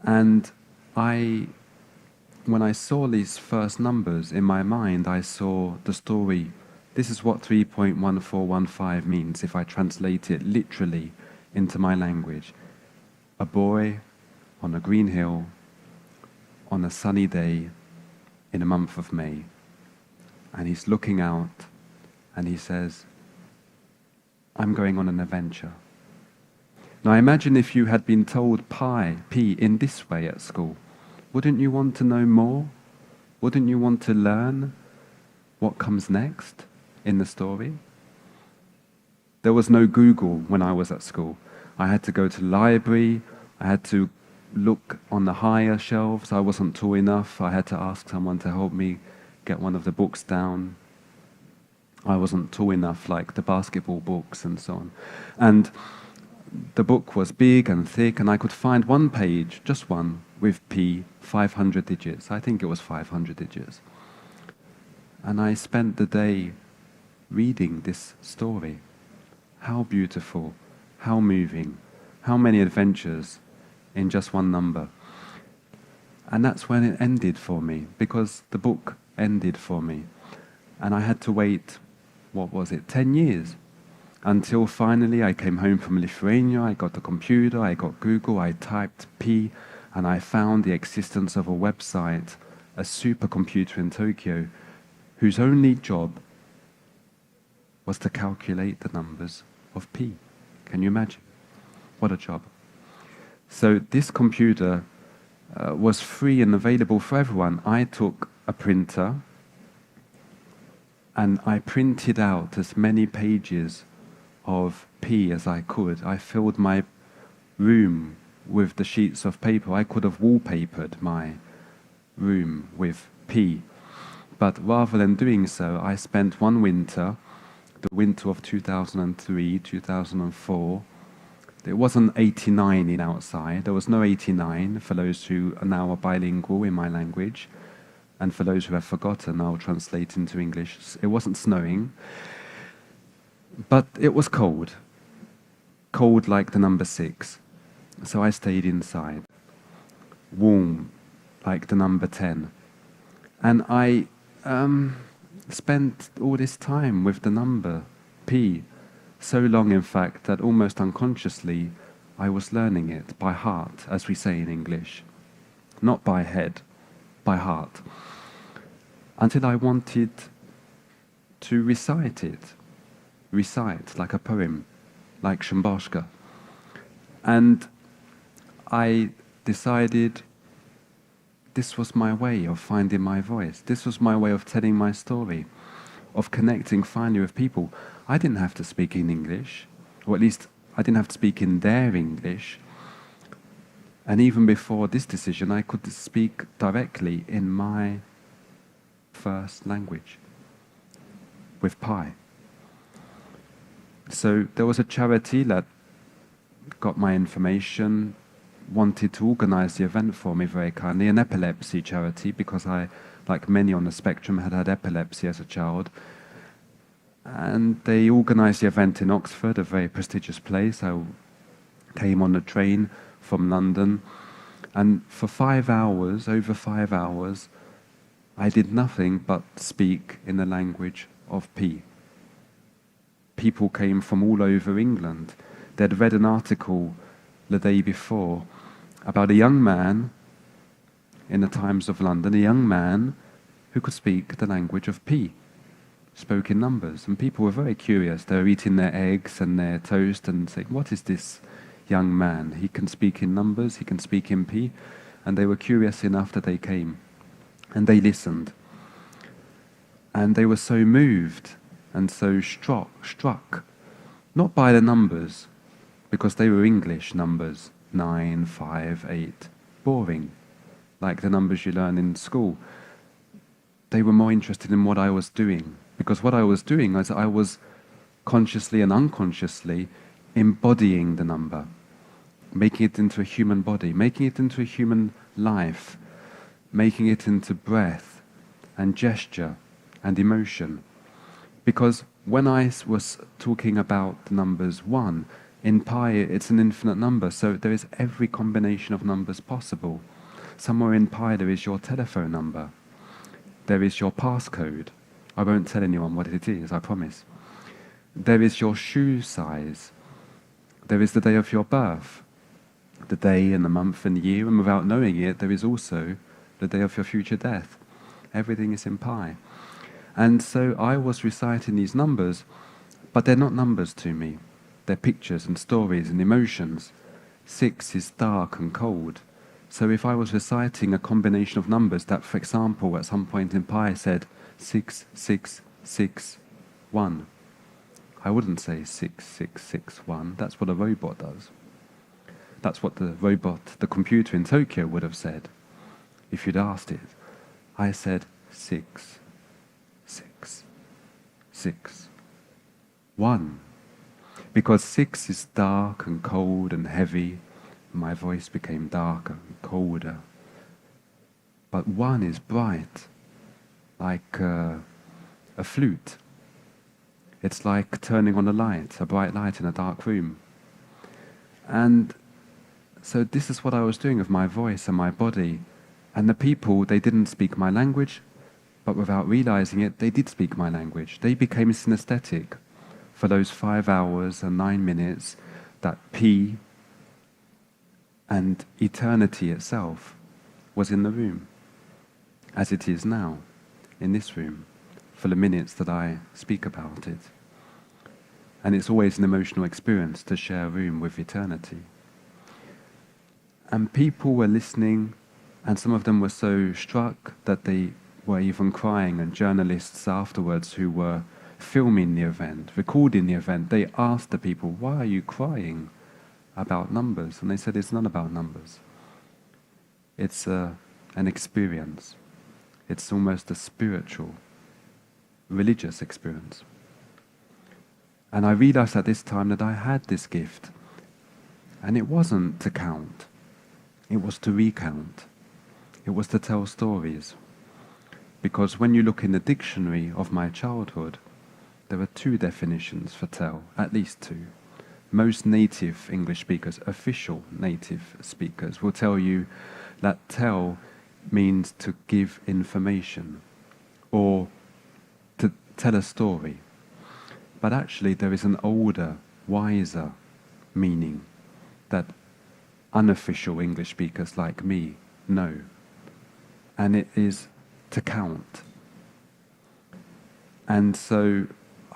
And when I saw these first numbers in my mind, I saw the story. This is what 3.1415 means if I translate it literally into my language. A boy on a green hill on a sunny day in the month of May. And he's looking out and he says, I'm going on an adventure. Now imagine if you had been told P in this way at school. Wouldn't you want to know more? Wouldn't you want to learn what comes next in the story? There was no Google when I was at school. I had to go to the library. I had to look on the higher shelves. I wasn't tall enough. I had to ask someone to help me get one of the books down. I wasn't tall enough, like the basketball books and so on. And the book was big and thick, and I could find one page, just one, with P, 500 digits. I think it was 500 digits. And I spent the day reading this story. How beautiful, how moving, how many adventures in just one number. And that's when it ended for me, because the book ended for me. And I had to wait, 10 years? Until finally I came home from Lithuania, I got a computer, I got Google, I typed P, and I found the existence of a website, a supercomputer in Tokyo, whose only job was to calculate the numbers of P. Can you imagine? What a job. So this computer was free and available for everyone. I took a printer and I printed out as many pages of P as I could. I filled my room with the sheets of paper. I could have wallpapered my room with P. But rather than doing so, I spent one winter the winter of 2003, 2004. It wasn't 89 in outside. There was no 89 for those who are now bilingual in my language. And for those who have forgotten, I'll translate into English. It wasn't snowing, but it was cold. Cold like the number 6. So I stayed inside. Warm like the number 10. And I spent all this time with the number P. So long, in fact, that almost unconsciously I was learning it by heart, as we say in English. Not by head, by heart. Until I wanted to recite it. Recite, like a poem, like Szymborska. And I decided this was my way of finding my voice. This was my way of telling my story, of connecting finally with people. I didn't have to speak in English, or at least I didn't have to speak in their English. And even before this decision, I could speak directly in my first language, with Pi. So there was a charity that got my information, wanted to organize the event for me very kindly, an epilepsy charity, because I, like many on the spectrum, had had epilepsy as a child. And they organized the event in Oxford, a very prestigious place. I came on the train from London, and for 5 hours, over 5 hours, I did nothing but speak in the language of P. People came from all over England. They'd read an article the day before about a young man in the Times of London, a young man who could speak the language of P, spoke in numbers. And people were very curious. They were eating their eggs and their toast and saying, what is this young man? He can speak in numbers, he can speak in P. And they were curious enough that they came. And they listened. And they were so moved and so struck, not by the numbers, because they were English numbers, 9, 5, 8, boring, like the numbers you learn in school. They were more interested in what I was doing, because what I was doing was I was consciously and unconsciously embodying the number, making it into a human body, making it into a human life, making it into breath and gesture and emotion. Because when I was talking about the numbers 1, in pi it's an infinite number, so there is every combination of numbers possible. Somewhere in pi there is your telephone number, there is your passcode. I won't tell anyone what it is, I promise. There is your shoe size, there is the day of your birth, the day and the month and year, and without knowing it there is also the day of your future death. Everything is in pi. And so I was reciting these numbers, but they're not numbers to me. They're pictures and stories and emotions. 6 is dark and cold. So if I was reciting a combination of numbers that, for example, at some point in pi said 6, 6, 6, 1, I wouldn't say 6, 6, 6, 1. That's what a robot does. That's what the robot, the computer in Tokyo would have said if you'd asked it. I said 6, 6, 6, 1. Because 6 is dark and cold and heavy, my voice became darker and colder. But 1 is bright, like a flute. It's like turning on a light, a bright light in a dark room. And so this is what I was doing with my voice and my body. And the people, they didn't speak my language, but without realizing it, they did speak my language. They became synesthetic for those 5 hours and 9 minutes, that P and eternity itself was in the room, as it is now, in this room, for the minutes that I speak about it. And it's always an emotional experience to share a room with eternity. And people were listening, and some of them were so struck that they were even crying, and journalists afterwards who were filming the event, recording the event, they asked the people, why are you crying about numbers? And they said, it's not about numbers. It's an experience. It's almost a spiritual, religious experience. And I realized at this time that I had this gift. And it wasn't to count. It was to recount. It was to tell stories. Because when you look in the dictionary of my childhood, there are two definitions for tell, at least two. Most native English speakers, official native speakers, will tell you that tell means to give information or to tell a story. But actually there is an older, wiser meaning that unofficial English speakers like me know. And it is to count. And so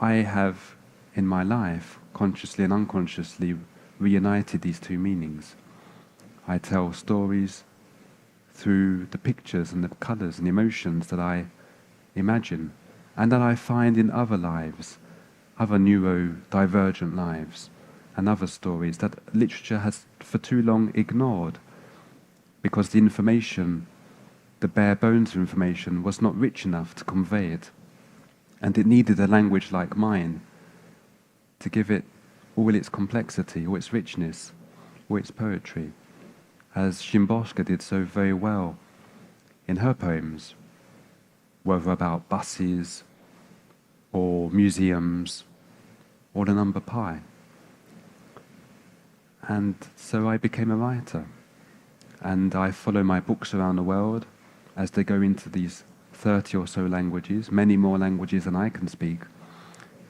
I have, in my life, consciously and unconsciously reunited these two meanings. I tell stories through the pictures and the colours and emotions that I imagine and that I find in other lives, other neurodivergent lives, and other stories that literature has for too long ignored because the information, the bare bones of information, was not rich enough to convey it. And it needed a language like mine to give it all its complexity, all its richness, all its poetry, as Szymborska did so very well in her poems, whether about buses or museums or the number pi. And so I became a writer, and I follow my books around the world as they go into these 30 or so languages, many more languages than I can speak.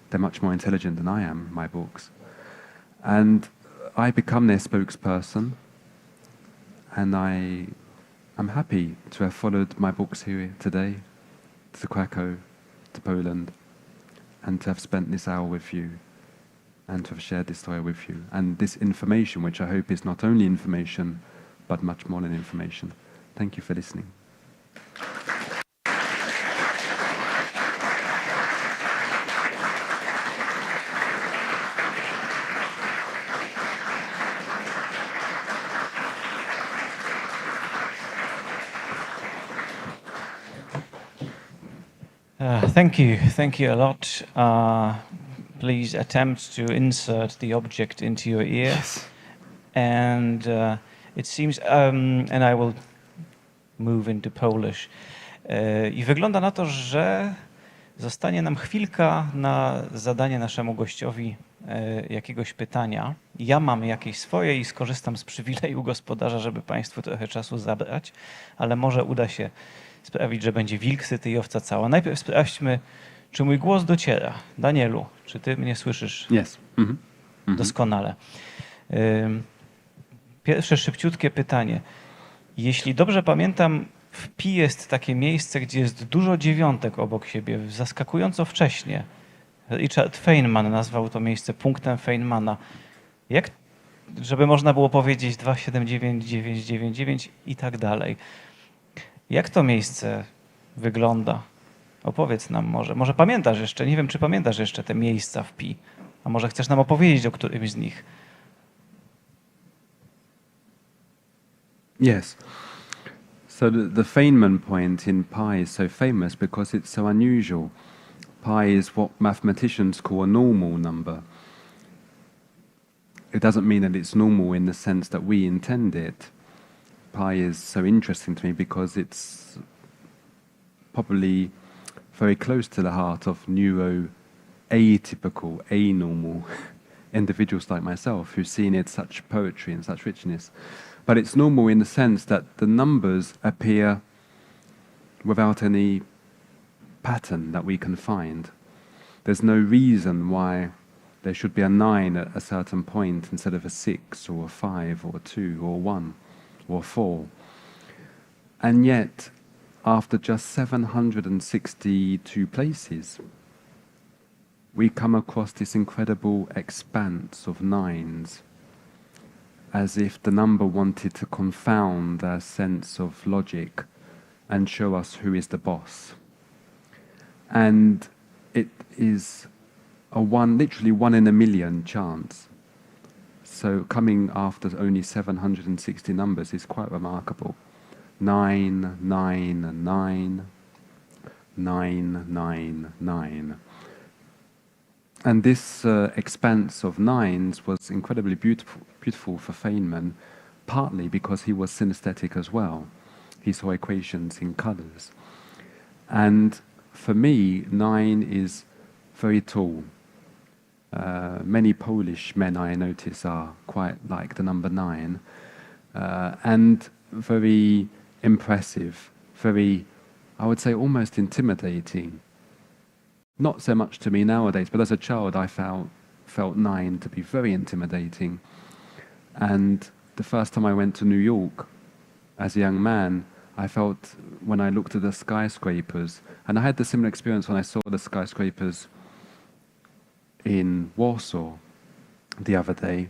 They're much more intelligent than I am, my books. And I become their spokesperson, and I'm happy to have followed my books here today, to Krakow, to Poland, and to have spent this hour with you, and to have shared this story with you, and this information, which I hope is not only information, but much more than information. Thank you for listening. Thank you a lot. Please attempt to insert the object into your ear. Yes. And it seems, and I will move into Polish. I wygląda na to, że zostanie nam chwilka na zadanie naszemu gościowi jakiegoś pytania. Ja mam jakieś swoje i skorzystam z przywileju gospodarza, żeby Państwu trochę czasu zabrać, ale może uda się sprawić, że będzie wilk syty i owca cała. Najpierw sprawdźmy, czy mój głos dociera. Danielu, czy ty mnie słyszysz? Yes. Doskonale. Pierwsze szybciutkie pytanie. Jeśli dobrze pamiętam, w pi jest takie miejsce, gdzie jest dużo dziewiątek obok siebie, zaskakująco wcześnie. Richard Feynman nazwał to miejsce punktem Feynmana. Jak, żeby można było powiedzieć 279, 999 i tak dalej. Jak to miejsce wygląda? Opowiedz nam może. Może pamiętasz jeszcze, nie wiem, czy pamiętasz jeszcze te miejsca w pi, a może chcesz nam opowiedzieć o którymś z nich. Yes. So the Feynman point in pi is so famous because it's so unusual. Pi is what mathematicians call a normal number. It doesn't mean that it's normal in the sense that we intend it. Pi is so interesting to me because it's probably very close to the heart of atypical, anormal individuals like myself who've seen it such poetry and such richness. But it's normal in the sense that the numbers appear without any pattern that we can find. There's no reason why there should be a 9 at a certain point instead of a 6 or a 5 or a 2 or 1 or 4. And yet, after just 762 places, we come across this incredible expanse of 9s, as if the number wanted to confound our sense of logic and show us who is the boss. And it is literally 1 in a million chance. So coming after only 760 numbers is quite remarkable. 9, 9, 9, 9, 9, 9. And this expanse of nines was incredibly beautiful for Feynman, partly because he was synesthetic as well. He saw equations in colors. And for me, 9 is very tall. Many Polish men I notice are quite like the number 9, and very impressive, very, I would say, almost intimidating. Not so much to me nowadays, but as a child I felt 9 to be very intimidating. And the first time I went to New York as a young man, I felt when I looked at the skyscrapers, and I had the similar experience when I saw the skyscrapers in Warsaw the other day,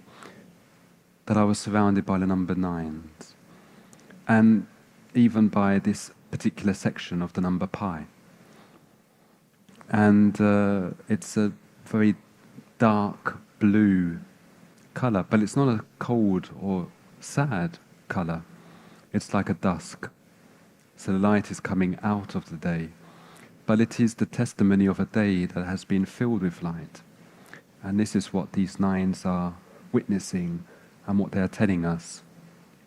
that I was surrounded by the number 9s, and even by this particular section of the number pi. And it's a very dark blue color, but it's not a cold or sad color. It's like a dusk. So the light is coming out of the day, but it is the testimony of a day that has been filled with light. And this is what these 9s are witnessing and what they are telling us,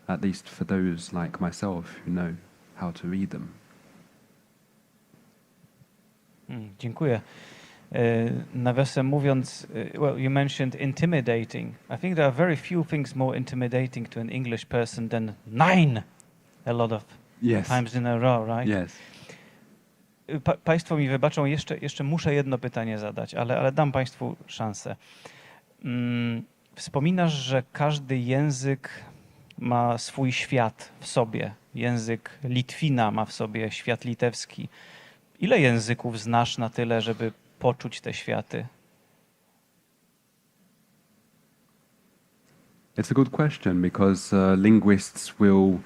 at least for those like myself who know how to read them. Dziękuję. Nawiasem mówiąc, well, you mentioned intimidating. I think there are very few things more intimidating to an English person than 9 a lot of times in a row, right? Yes. Państwo mi wybaczą, jeszcze muszę jedno pytanie zadać, ale dam Państwu szansę. Wspominasz, że każdy język ma swój świat w sobie. Język Litwina ma w sobie świat litewski. Ile języków znasz na tyle, żeby poczuć te światy? It's a good question because linguists will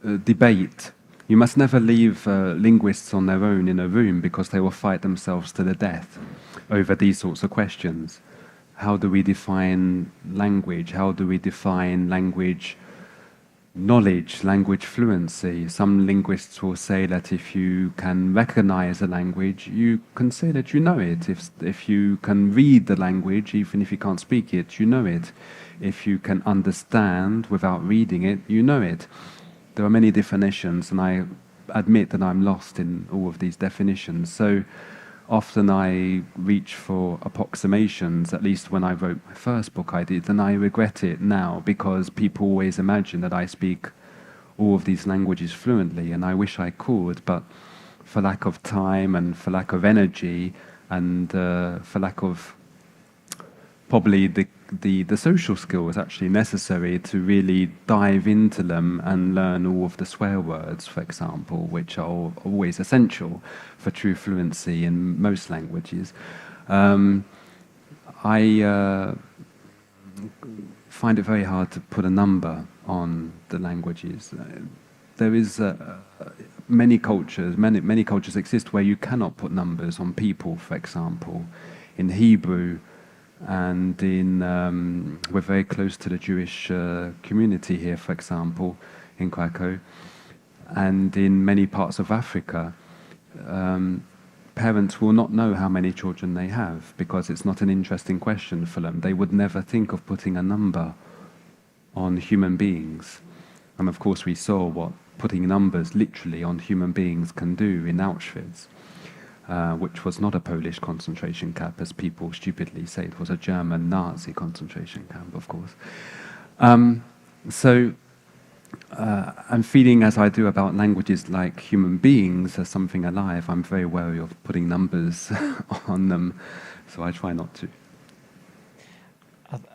debate. You must never leave linguists on their own in a room because they will fight themselves to the death over these sorts of questions. How do we define language? How do we define language knowledge, language fluency? Some linguists will say that if you can recognize a language, you can say that you know it. If you can read the language, even if you can't speak it, you know it. If you can understand without reading it, you know it. There are many definitions, and I admit that I'm lost in all of these definitions. So often I reach for approximations, at least when I wrote my first book I did, and I regret it now because people always imagine that I speak all of these languages fluently, and I wish I could, but for lack of time and for lack of energy and for lack of probably the social skills actually necessary to really dive into them and learn all of the swear words, for example, which are always essential for true fluency in most languages. I find it very hard to put a number on the languages. There is many cultures exist where you cannot put numbers on people, for example. In Hebrew, and we're very close to the Jewish community here, for example, in Krakow, and in many parts of Africa, parents will not know how many children they have because it's not an interesting question for them. They would never think of putting a number on human beings. And of course we saw what putting numbers literally on human beings can do in Auschwitz. Which was not a Polish concentration camp, as people stupidly say. It was a German Nazi concentration camp, of course. I'm feeling, as I do about languages like human beings as something alive, I'm very wary of putting numbers on them, so I try not to.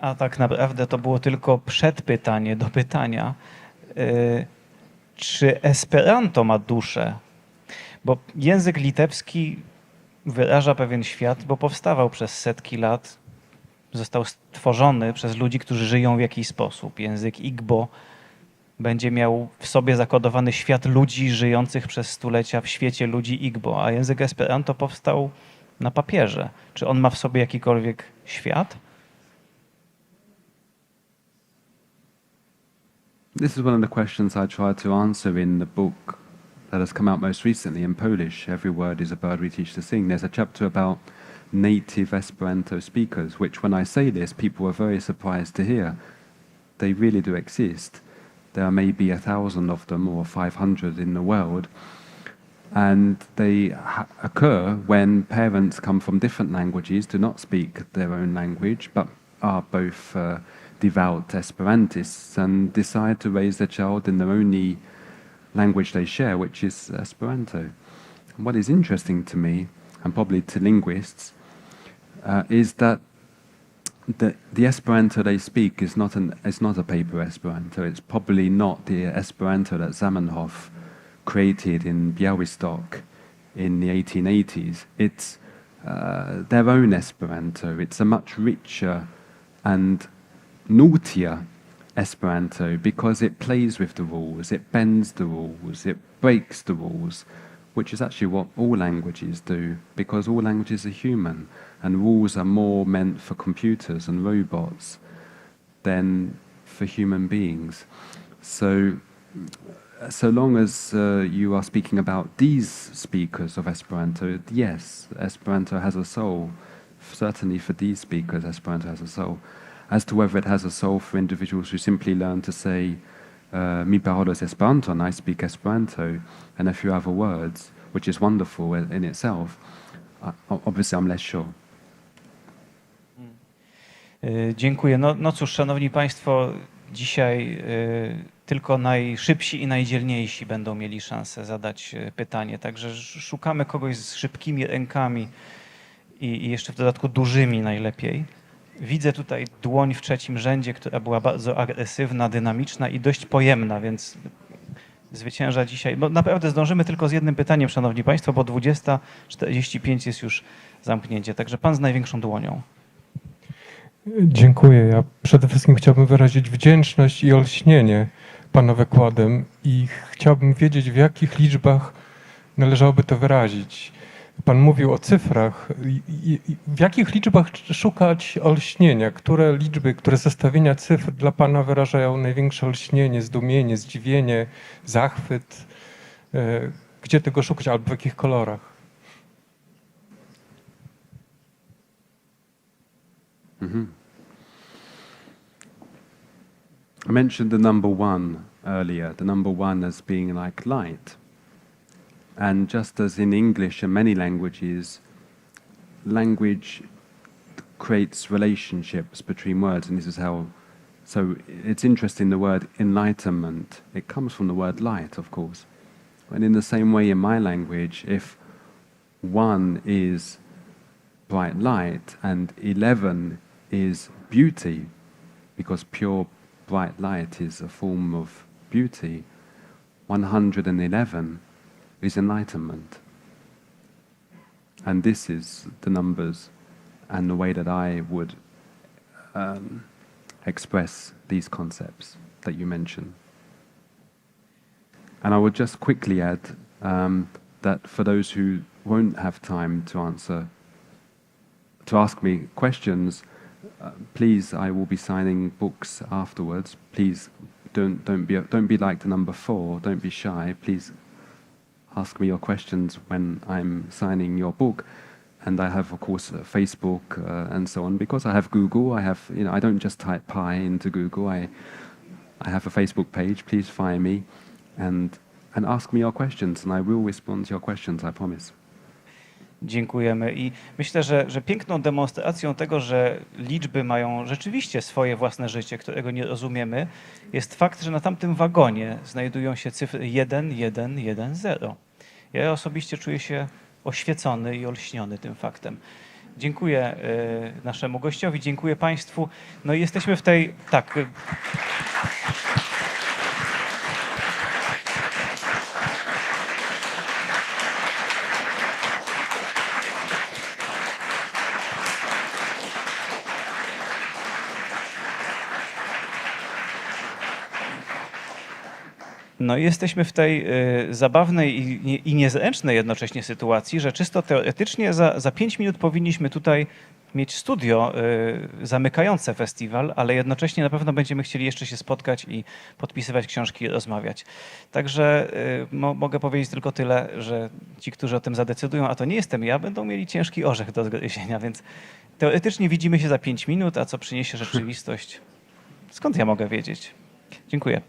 A tak naprawdę to było tylko przedpytanie do pytania. Czy Esperanto ma duszę? Bo język litewski wyraża pewien świat, bo powstawał przez setki lat, został stworzony przez ludzi, którzy żyją w jakiś sposób. Język Igbo będzie miał w sobie zakodowany świat ludzi żyjących przez stulecia w świecie ludzi Igbo, a język Esperanto powstał na papierze. Czy on ma w sobie jakikolwiek świat? This is one of the questions I try to answer in the book that has come out most recently in Polish. Every word is a bird we teach to sing. There's a chapter about native Esperanto speakers, which when I say this, people are very surprised to hear. They really do exist. There are maybe 1,000 of them or 500 in the world. And they occur when parents come from different languages, do not speak their own language, but are both devout Esperantists and decide to raise their child in the only language they share, which is Esperanto. And what is interesting to me, and probably to linguists, is that the Esperanto they speak is not a paper Esperanto. It's probably not the Esperanto that Zamenhof created in Białystok in the 1880s. It's their own Esperanto. It's a much richer and naughtier Esperanto because it plays with the rules, it bends the rules, it breaks the rules, which is actually what all languages do, because all languages are human, and rules are more meant for computers and robots than for human beings. So long as you are speaking about these speakers of Esperanto, yes, Esperanto has a soul. Certainly for these speakers, Esperanto has a soul. As to whether it has a soul for individuals who simply learn to say mi parolas Esperanto, and I speak Esperanto, and a few other words, which is wonderful in itself, obviously I'm less sure. Dziękuję. No cóż, szanowni państwo, dzisiaj tylko najszybsi i najdzielniejsi będą mieli szansę zadać pytanie, także szukamy kogoś z szybkimi rękami i jeszcze w dodatku dużymi najlepiej. Widzę tutaj dłoń w trzecim rzędzie, która była bardzo agresywna, dynamiczna i dość pojemna, więc zwycięża dzisiaj. Bo naprawdę zdążymy tylko z jednym pytaniem, szanowni państwo, bo 20:45 jest już zamknięcie. Także pan z największą dłonią. Dziękuję. Ja przede wszystkim chciałbym wyrazić wdzięczność i olśnienie pana wykładem i chciałbym wiedzieć, w jakich liczbach należałoby to wyrazić. Pan mówił o cyfrach. W jakich liczbach szukać olśnienia? Które liczby, które zestawienia cyfr dla pana wyrażają największe olśnienie, zdumienie, zdziwienie, zachwyt? Gdzie tego szukać albo w jakich kolorach? I mentioned the number one earlier, the number one as being like light. And just as in English and many languages, language creates relationships between words, and this is how, so it's interesting, the word enlightenment, it comes from the word light, of course. And in the same way in my language, if 1 is bright light and 11 is beauty, because pure bright light is a form of beauty, 111 is enlightenment. And this is the numbers and the way that I would express these concepts that you mention. And I would just quickly add that for those who won't have time to ask me questions, please, I will be signing books afterwards. Please don't be like the number 4. Don't be shy. Please ask me your questions when I'm signing your book. And I have, of course, Facebook and so on, because I have Google. I have, I don't just type pi into Google. I have a Facebook page. Please find me and ask me your questions, and I will respond to your questions, I promise. Dziękujemy i myślę, że piękną demonstracją tego, że liczby mają rzeczywiście swoje własne życie, którego nie rozumiemy, jest fakt, że na tamtym wagonie znajdują się cyfry 1, 1, 1, 0. Ja osobiście czuję się oświecony i olśniony tym faktem. Dziękuję naszemu gościowi, dziękuję Państwu. No i jesteśmy w tej... Tak. No i jesteśmy w tej zabawnej i niezręcznej jednocześnie sytuacji, że czysto teoretycznie za 5 minut powinniśmy tutaj mieć studio zamykające festiwal, ale jednocześnie na pewno będziemy chcieli jeszcze się spotkać i podpisywać książki i rozmawiać. Także mogę powiedzieć tylko tyle, że ci, którzy o tym zadecydują, a to nie jestem ja, będą mieli ciężki orzech do zgryzienia, więc teoretycznie widzimy się za 5 minut, a co przyniesie rzeczywistość, skąd ja mogę wiedzieć? Dziękuję.